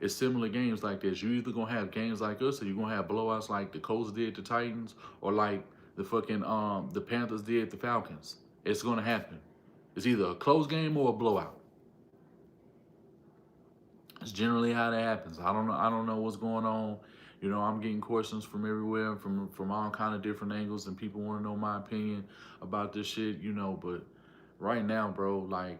It's similar games like this. You either gonna have games like us, or you're gonna have blowouts like the Colts did to Titans, or like the Panthers did the Falcons. It's gonna happen. It's either a close game or a blowout. It's generally how that happens. I don't know. I don't know what's going on. I'm getting questions from everywhere, from all kind of different angles, and people want to know my opinion about this shit. But right now, bro, like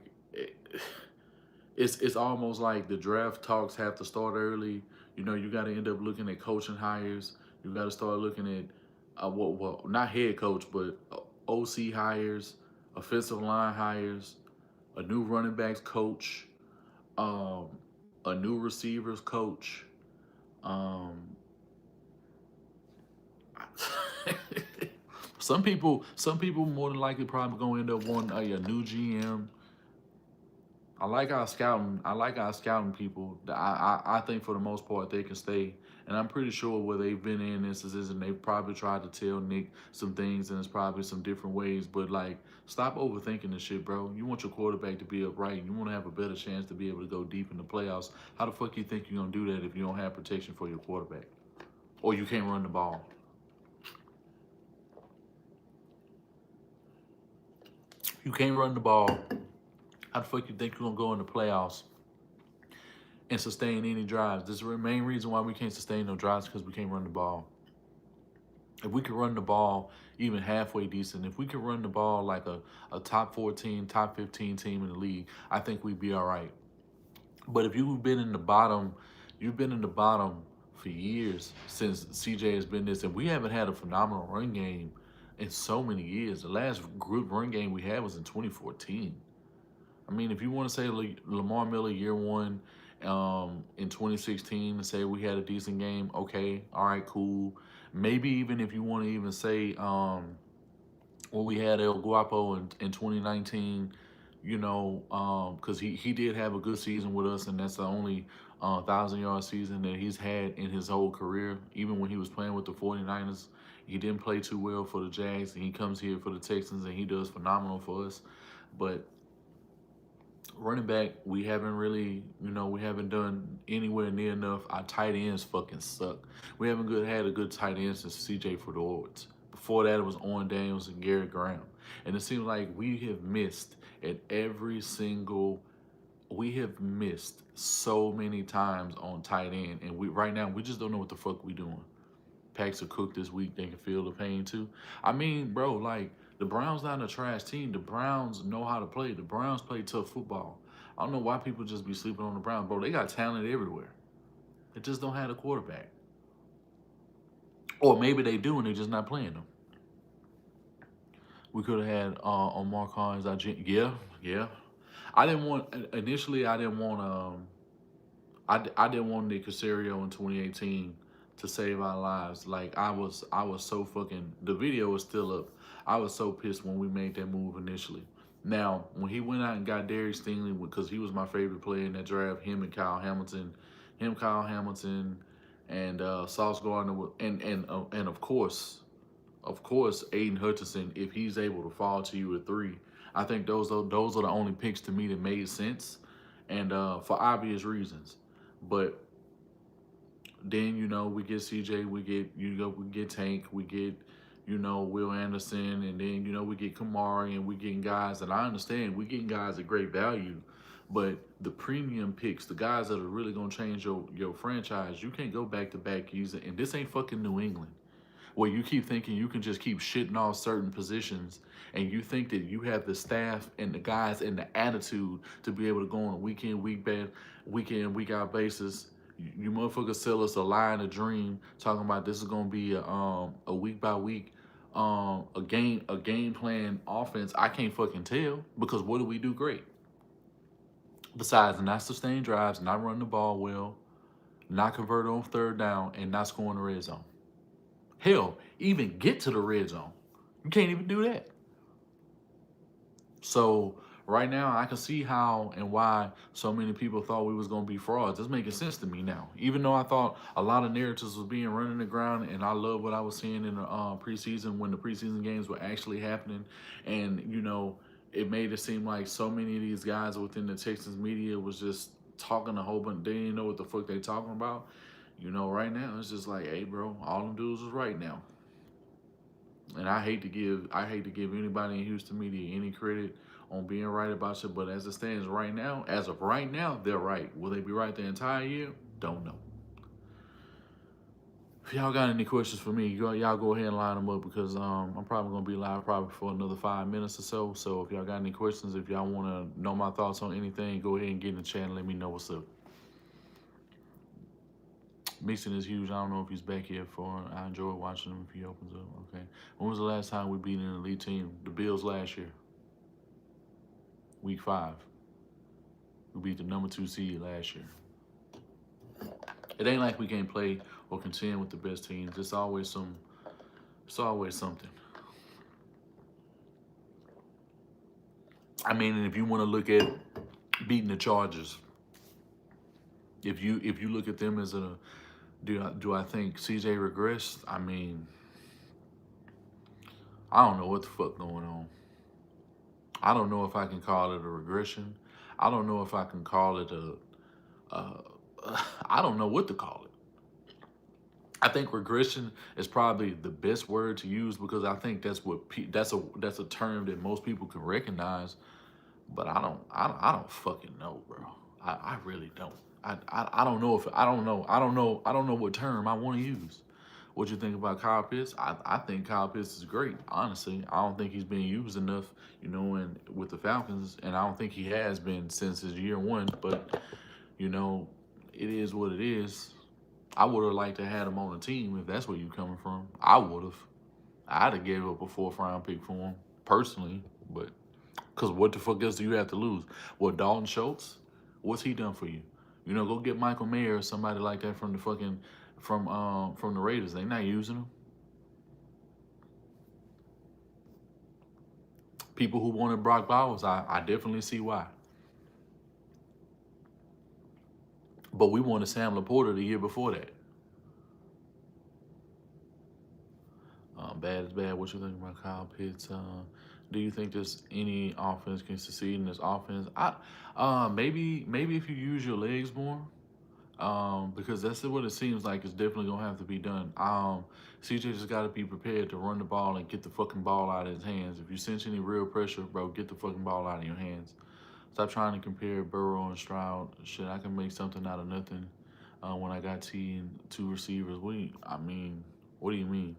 it's almost like the draft talks have to start early. You got to end up looking at coaching hires. You got to start looking at not head coach, but OC hires, offensive line hires, a new running backs coach, um, a new receivers coach. Um, some people more than likely probably gonna end up wanting a new GM. I like our scouting. I like our scouting people. I think for the most part they can stay, and I'm pretty sure where they've been in instances, and they've probably tried to tell Nick some things, and it's probably some different ways. But like, stop overthinking this shit, bro. You want your quarterback to be upright. You want to have a better chance to be able to go deep in the playoffs. How the fuck you think you're gonna do that if you don't have protection for your quarterback, or you can't run the ball? You can't run the ball. How the fuck you think you're gonna go in the playoffs and sustain any drives? This is the main reason why we can't sustain no drives, because we can't run the ball. If we could run the ball even halfway decent, if we could run the ball like a top 14, top 15 team in the league, I think we'd be all right. But if you've been in the bottom, for years since CJ has been this, and we haven't had a phenomenal run game in so many years. The last good run game we had was in 2014. I mean, if you want to say Lamar Miller year one in 2016 and say we had a decent game, okay, all right, cool. Maybe even if you want to even say we had El Guapo in 2019, because he did have a good season with us, and that's the only 1,000-yard season that he's had in his whole career. Even when he was playing with the 49ers, he didn't play too well for the Jags, and he comes here for the Texans, and he does phenomenal for us. But running back, we haven't really, we haven't done anywhere near enough. Our tight ends fucking suck. We haven't had a good tight end since CJ Fedorowicz. Before that, it was Owen Daniels and Garrett Graham. And it seems like we have missed we have missed so many times on tight end. And right now, we just don't know what the fuck we doing. Packs are cooked this week. They can feel the pain too. I mean, bro, like, the Browns not a trash team. The Browns know how to play. The Browns play tough football. I don't know why people just be sleeping on the Browns, bro. They got talent everywhere. They just don't have a quarterback. Or maybe they do and they're just not playing them. We could have had Omar Khan as our yeah. I didn't want initially. I didn't want I didn't want Nick Caserio in 2018 to save our lives. Like I was so fucking. The video is still up. I was so pissed when we made that move initially. Now, when he went out and got Darius Stingley, because he was my favorite player in that draft, Kyle Hamilton, and Sauce Gardner, and of course, Aiden Hutchinson, if he's able to fall to you at 3. I think those are the only picks to me that made sense, and for obvious reasons. But then we get CJ, we get Tank, we get Will Anderson, and then we get Kamari, and we getting guys that I understand we getting guys at great value, but the premium picks, the guys that are really gonna change your franchise, you can't go back to back using, and this ain't fucking New England, where you keep thinking you can just keep shitting off certain positions, and you think that you have the staff and the guys and the attitude to be able to go on a week in, week out basis. You motherfuckers sell us a lie and a dream, talking about this is gonna be a week by week, a game plan offense. I can't fucking tell, because what do we do great? Besides not sustain drives, not run the ball well, not convert on third down, and not score in the red zone. Hell, even get to the red zone. You can't even do that. So right now, I can see how and why so many people thought we was going to be frauds. It's making sense to me now. Even though I thought a lot of narratives was being run in the ground, and I love what I was seeing in the preseason when the preseason games were actually happening. And, it made it seem like so many of these guys within the Texans media was just talking a whole bunch. They didn't know what the fuck they talking about. Right now it's just like, hey, bro, all them dudes is right now. And I hate to give anybody in Houston media any credit on being right about shit. But as it stands right now, as of right now, they're right. Will they be right the entire year? Don't know. If y'all got any questions for me, y'all go ahead and line them up because I'm probably gonna be live probably for another 5 minutes or so. So if y'all got any questions, if y'all want to know my thoughts on anything, go ahead and get in the chat and let me know what's up. Mixon is huge. I don't know if he's back yet I enjoy watching him if he opens up. Okay. When was the last time we beat an elite team? The Bills last year. Week 5. We beat the number 2 seed last year. It ain't like we can't play or contend with the best teams. It's always something. I mean, and if you want to look at beating the Chargers, if you look at them as do I think CJ regressed? I mean, I don't know what the fuck going on. I don't know if I can call it a regression. I don't know if I can call it I don't know what to call it. I think regression is probably the best word to use because I think that's a term that most people can recognize. But I don't fucking know, bro. I really don't. I don't know if I don't know what term I want to use. What you think about Kyle Pitts? I think Kyle Pitts is great. Honestly, I don't think he's being used enough, with the Falcons, and I don't think he has been since his year 1. But it is what it is. I would have liked to have him on the team if that's where you coming from. I would have. I'd have gave up a 4th-round pick for him personally, but because what the fuck else do you have to lose? What, Dalton Schultz? What's he done for you? Go get Michael Mayer or somebody like that from the Raiders. They not using him. People who wanted Brock Bowers, I definitely see why. But we wanted Sam Laporta the year before that. Bad is bad. What you think about Kyle Pitts? Do you think there's any offense can succeed in this offense? Maybe if you use your legs more, because that's what it seems like. It's definitely gonna have to be done. CJ just got to be prepared to run the ball and get the fucking ball out of his hands. If you sense any real pressure, bro, get the fucking ball out of your hands. Stop trying to compare Burrow and Stroud. Shit, I can make something out of nothing. When I got T and 2 receivers, what do you mean?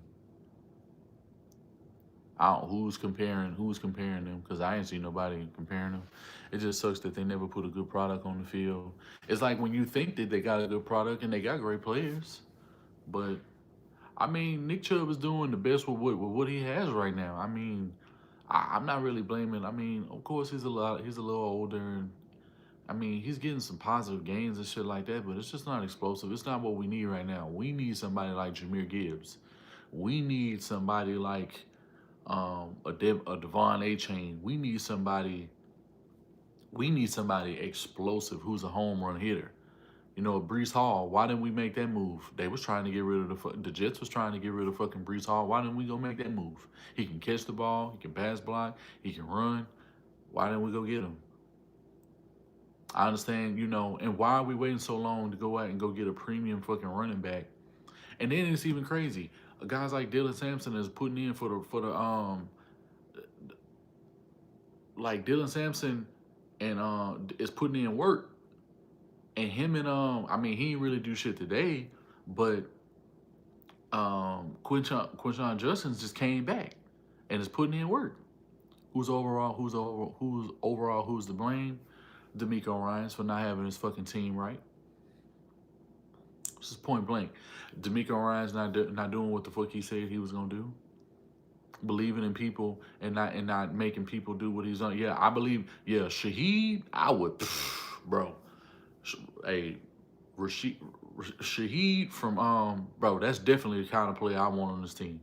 Who's comparing them? Because I ain't see nobody comparing them. It just sucks that they never put a good product on the field. It's like when you think that they got a good product and they got great players, but Nick Chubb is doing the best with what he has right now. I'm not really blaming. Of course he's a little older, and he's getting some positive gains and shit like that, but it's just not explosive. It's not what we need right now. We need somebody like Jahmyr Gibbs. We need somebody like a Devon A-Chain. We need somebody explosive who's a home run hitter. Brees Hall. Why didn't we make that move? They was trying to get rid of the Jets was trying to get rid of fucking Brees Hall. Why didn't we go make that move? He can catch the ball. He can pass block. He can run. Why didn't we go get him? I understand, and why are we waiting so long to go out and go get a premium fucking running back? And then it's even crazy. Guys like Dylan Sampson is putting in for the like Dylan Sampson and is putting in work. And him and he didn't really do shit today, but Quinshon Judkins just came back and is putting in work. Who's to blame? D'Amico Ryans for not having his fucking team right. This is point blank. D'Amico Ryans not doing what the fuck he said he was gonna do. Believing in people and not making people do what he's done. Yeah, I believe. Yeah, Shaheed, I would, bro. Hey, Shaheed from bro. That's definitely the kind of player I want on this team.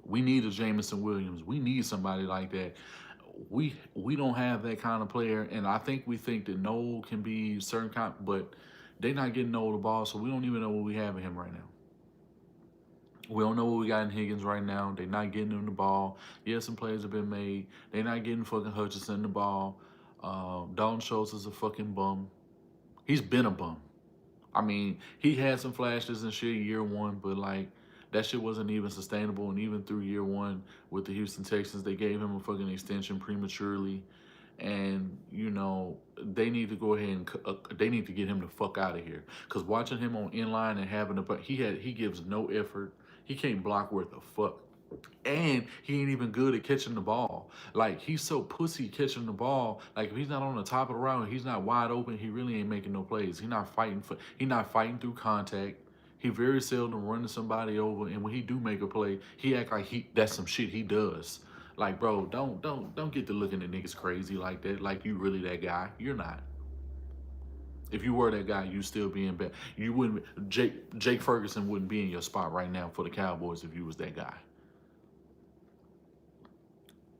We need a Jameson Williams. We need somebody like that. We don't have that kind of player, and I think we think that Noel can be certain but they're not getting Noel the ball, so we don't even know what we have in him right now. We don't know what we got in Higgins right now. They're not getting him the ball. Yes, some plays have been made. They're not getting fucking Hutchinson the ball. Dalton Schultz is a fucking bum. He's been a bum. I mean, he had some flashes and shit year one, but like that shit wasn't even sustainable. And even through year one with the Houston Texans, they gave him a fucking extension prematurely. And they need to go ahead and they need to get him the fuck out of here. Cause watching him on inline and having a he gives no effort. He can't block worth a fuck. And he ain't even good at catching the ball. Like he's so pussy catching the ball. Like if he's not on the top of the round, he's not wide open. He really ain't making no plays. He not fighting through contact. He very seldom running somebody over. And when he do make a play, he act like that's some shit he does. Like bro, don't get to looking at niggas crazy like that. Like you really that guy. You're not. If you were that guy, you still be in bed. You wouldn't. Jake Ferguson wouldn't be in your spot right now for the Cowboys if you was that guy.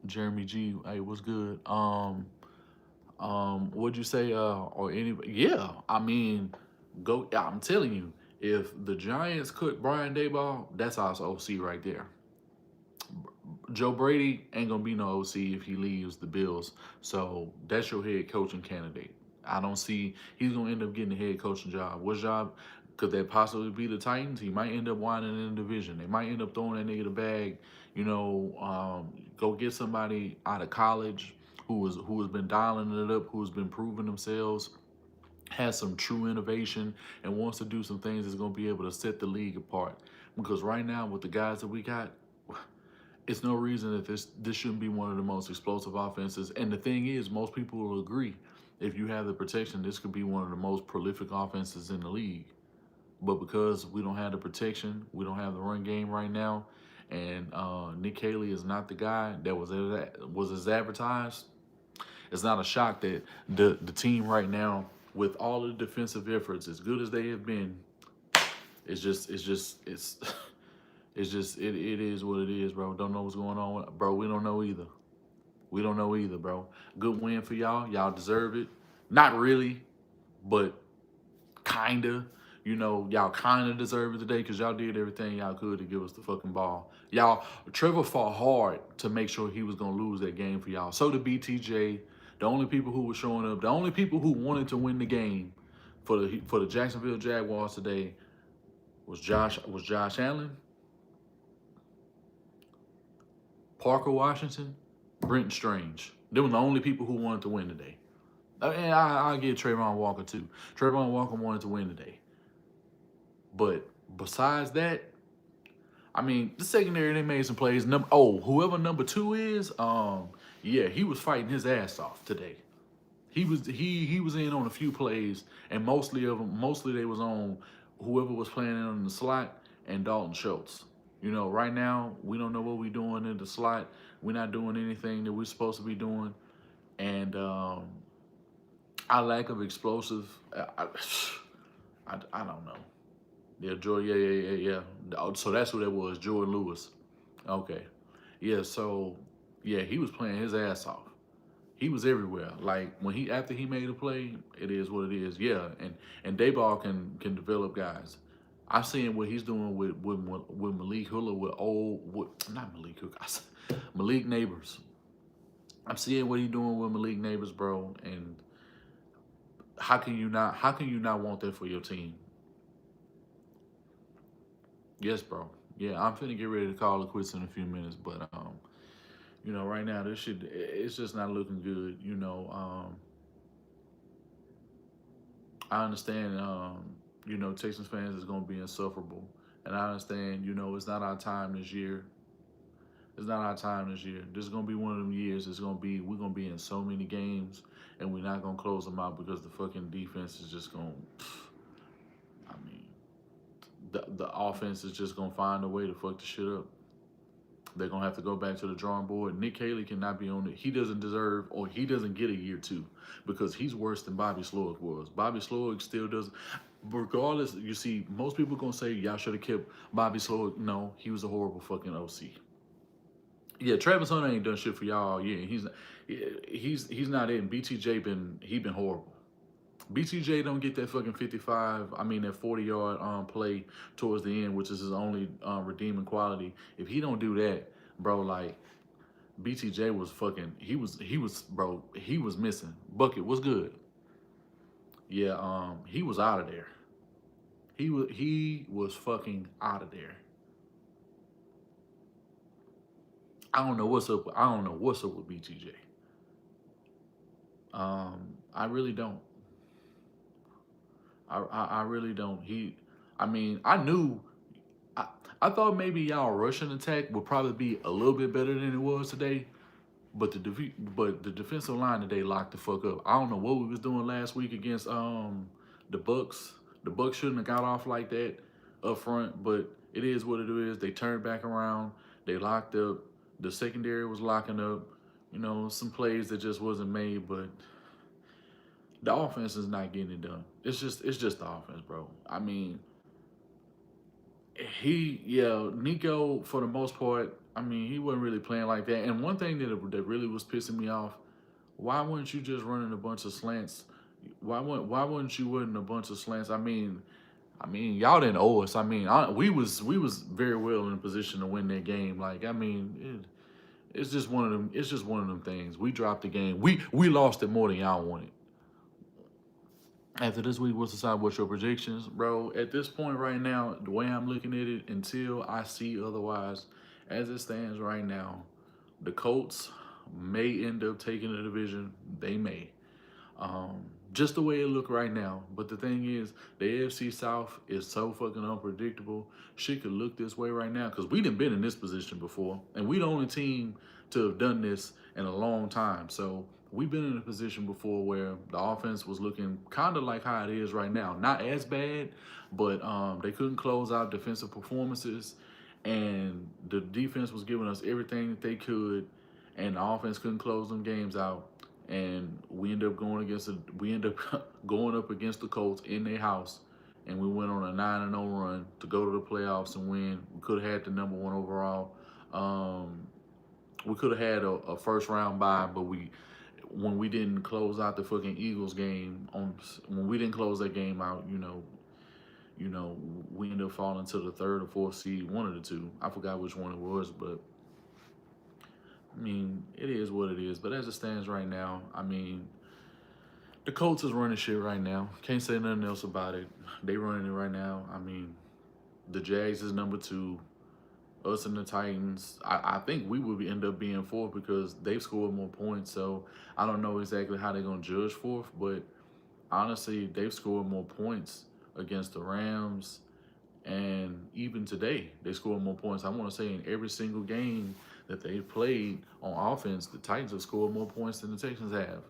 Jeremy G, hey, what's good? What'd you say? Or anybody? Yeah, I mean, go. I'm telling you, if the Giants cut Brian Daboll, that's our OC right there. Joe Brady ain't gonna be no OC if he leaves the Bills. So that's your head coaching candidate. I don't see he's gonna end up getting a head coaching job. What job could that possibly be? The Titans. He might end up winding in the division. They might end up throwing that nigga the bag. Go get somebody out of college who has been dialing it up, who has been proving themselves, has some true innovation, and wants to do some things that's gonna be able to set the league apart. Because right now with the guys that we got, it's no reason that this shouldn't be one of the most explosive offenses. And the thing is, most people will agree, if you have the protection, this could be one of the most prolific offenses in the league. But because we don't have the protection, we don't have the run game right now, and Nick Caley is not the guy that was as advertised. It's not a shock that the team right now, with all the defensive efforts, as good as they have been, it's it is what it is, bro. Don't know what's going on, bro. We don't know either. We don't know either, bro. Good win for y'all. Y'all deserve it. Not really, but kinda. Y'all kinda deserve it today because y'all did everything y'all could to give us the fucking ball. Trevor fought hard to make sure he was gonna lose that game for y'all. So did BTJ. The only people who were showing up, the only people who wanted to win the game for the Jacksonville Jaguars today was Josh Allen, Parker Washington, Brenton Strange. They were the only people who wanted to win today. And I'll give Trayvon Walker too. Trayvon Walker wanted to win today. But besides that, I mean, the secondary, they made some plays. Whoever number 2 is, yeah, he was fighting his ass off today. He was in on a few plays, and mostly they was on whoever was playing in the slot and Dalton Schultz. Right now we don't know what we're doing in the slot. We're not doing anything that we're supposed to be doing, and our lack of explosive. I don't know. Yeah, Jordan. Yeah. So that's who that was, Jordan Lewis. Okay. Yeah. So yeah, he was playing his ass off. He was everywhere. Like after he made a play, it is what it is. Yeah, and Dayball can develop guys. I'm seeing what he's doing with Malik Hooker, not Malik Hooker, Malik Neighbors. I'm seeing what he's doing with Malik Neighbors, bro. And how can you not want that for your team? Yes, bro. Yeah, I'm finna get ready to call it quits in a few minutes, but right now it's just not looking good. I understand. Texans fans is gonna be insufferable, and I understand. It's not our time this year. It's not our time this year. This is gonna be one of them years. We're gonna be in so many games, and we're not gonna close them out because the fucking defense is just gonna. I mean, the offense is just gonna find a way to fuck the shit up. They're gonna have to go back to the drawing board. Nick Caley cannot be on it. He doesn't deserve, or he doesn't get a year 2, because he's worse than Bobby Slowick was. Bobby Slowick still does, regardless. You see, most people gonna say y'all should have kept Bobby Slowick. No, he was a horrible fucking OC. Yeah, Travis Hunter ain't done shit for y'all all year. He's not in. BTJ been horrible. BTJ don't get that fucking 55, I mean that 40-yard play towards the end, which is his only redeeming quality. If he don't do that, bro, like BTJ was fucking bro, he was missing. Bucket, what's good? Yeah, he was out of there. He was fucking out of there. I don't know what's up. I don't know what's up with BTJ. I really don't. I really don't. I mean, I knew. I, I thought maybe y'all rushing attack would probably be a little bit better than it was today, but the defensive line today locked the fuck up. I don't know what we was doing last week against the Bucks. The Bucks shouldn't have got off like that up front, but it is what it is. They turned back around. They locked up. The secondary was locking up. You know, some plays that just wasn't made, but the offense is not getting it done. It's just the offense, bro. I mean, Nico for the most part. I mean, he wasn't really playing like that. And one thing that really was pissing me off, why wouldn't you just running a bunch of slants? Why wouldn't you running a bunch of slants? I mean, y'all didn't owe us. I mean, we was very well in a position to win that game. Like, I mean, it's just one of them. It's just one of them things. We dropped the game. We lost it more than y'all wanted. After this week, what's your predictions, bro? At this point right now, the way I'm looking at it, until I see otherwise, as it stands right now, the Colts may end up taking the division. They may. Just the way it look right now. But the thing is, the AFC South is so fucking unpredictable. Shit could look this way right now because we done been in this position before, and we the only team to have done this in a long time. So we've been in a position before where the offense was looking kind of like how it is right now. Not as bad, but they couldn't close out defensive performances, and the defense was giving us everything that they could, and the offense couldn't close them games out. And we end up going up against the Colts in their house, and we went on a 9-0 run to go to the playoffs and win. We could have had the number one overall. We could have had a first round bye, but when we didn't close out the fucking Eagles game when we didn't close that game out, we ended up falling to the third or fourth seed, one of the two. I forgot which one it was, but I mean, it is what it is. But as it stands right now, I mean, the Colts is running shit right now. Can't say nothing else about it. They running it right now. I mean, the Jags is number 2. Us and the Titans, I think we would end up being 4th because they've scored more points. So I don't know exactly how they're going to judge 4th, but honestly, they've scored more points against the Rams. And even today, they scored more points. I want to say in every single game that they've played on offense, the Titans have scored more points than the Texans have.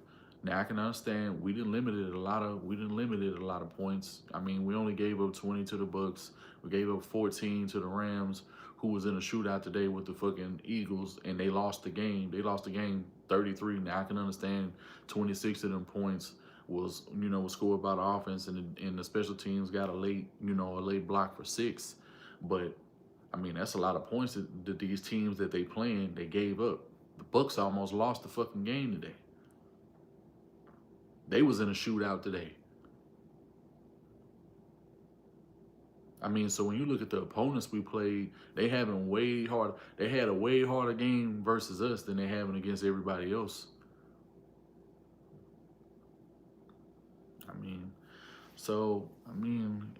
Now I can understand we didn't limit it a lot of points. I mean, we only gave up 20 to the Bucks. We gave up 14 to the Rams, who was in a shootout today with the fucking Eagles, and they lost the game. They lost the game 33. Now I can understand 26 of them points was scored by the offense, and the special teams got a late block for 6. But I mean, that's a lot of points that these teams that they playing, they gave up. The Bucks almost lost the fucking game today. They was in a shootout today. I mean, so when you look at the opponents we played, they had a way harder game versus us than they having against everybody else. I mean,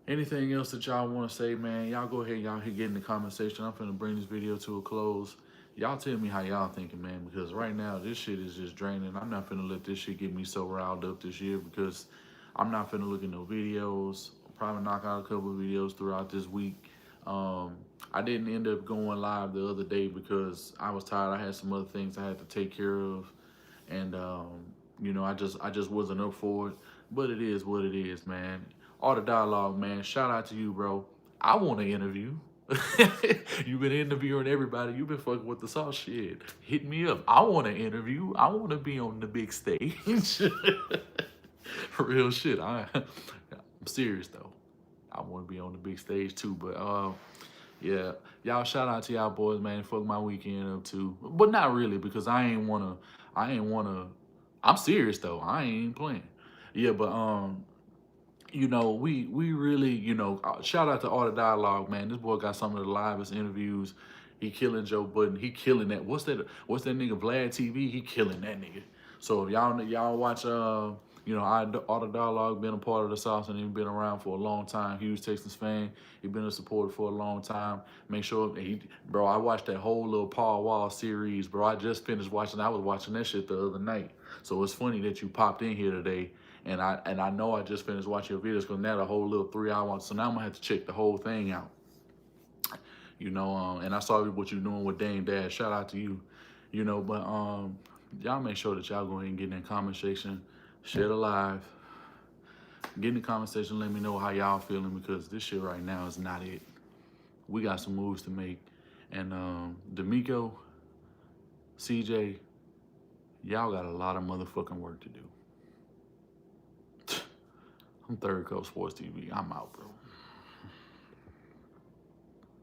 anything else that y'all want to say, man, y'all go ahead, y'all get in the comment section. I'm finna bring this video to a close. Y'all tell me how y'all thinking, man, because right now this shit is just draining. I'm not finna let this shit get me so riled up this year because I'm not finna look at no videos. I'll probably knock out a couple of videos throughout this week. I didn't end up going live the other day because I was tired. I had some other things I had to take care of, and I just wasn't up for it. But it is what it is, man. All the dialogue, man. Shout out to you, bro. I want to interview. You've been interviewing everybody. You've been fucking with the sauce shit. Hit me up. I want to interview. I want to be on the big stage. Real shit. I'm serious though. I want to be on the big stage too. But yeah, y'all shout out to y'all boys, man. Fuck my weekend up too. But not really because I ain't wanna. I'm serious though. I ain't playing. Yeah, but you know, we really, you know, shout out to all the dialogue, man. This boy got some of the livest interviews. He killing Joe Budden. He killing that. What's that nigga Vlad TV? He killing that nigga. So if y'all watch you know, all the dialogue, been a part of the South and he been around for a long time. Huge Texans fan. He been a supporter for a long time. Make sure bro, I watched that whole little Paul Wall series, bro. I just finished watching. I was watching that shit the other night. So it's funny that you popped in here today. And I know I just finished watching your videos because now the whole little 3 hour. So now I'm gonna have to check the whole thing out. You know, and I saw what you're doing with Dame Dash. Shout out to you. You know, but y'all make sure that y'all go ahead and get in that comment section, share the live, get in the comment section, let me know how y'all feeling because this shit right now is not it. We got some moves to make. And D'Amico, CJ, y'all got a lot of motherfucking work to do. I'm Third Coast Sports TV. I'm out, bro.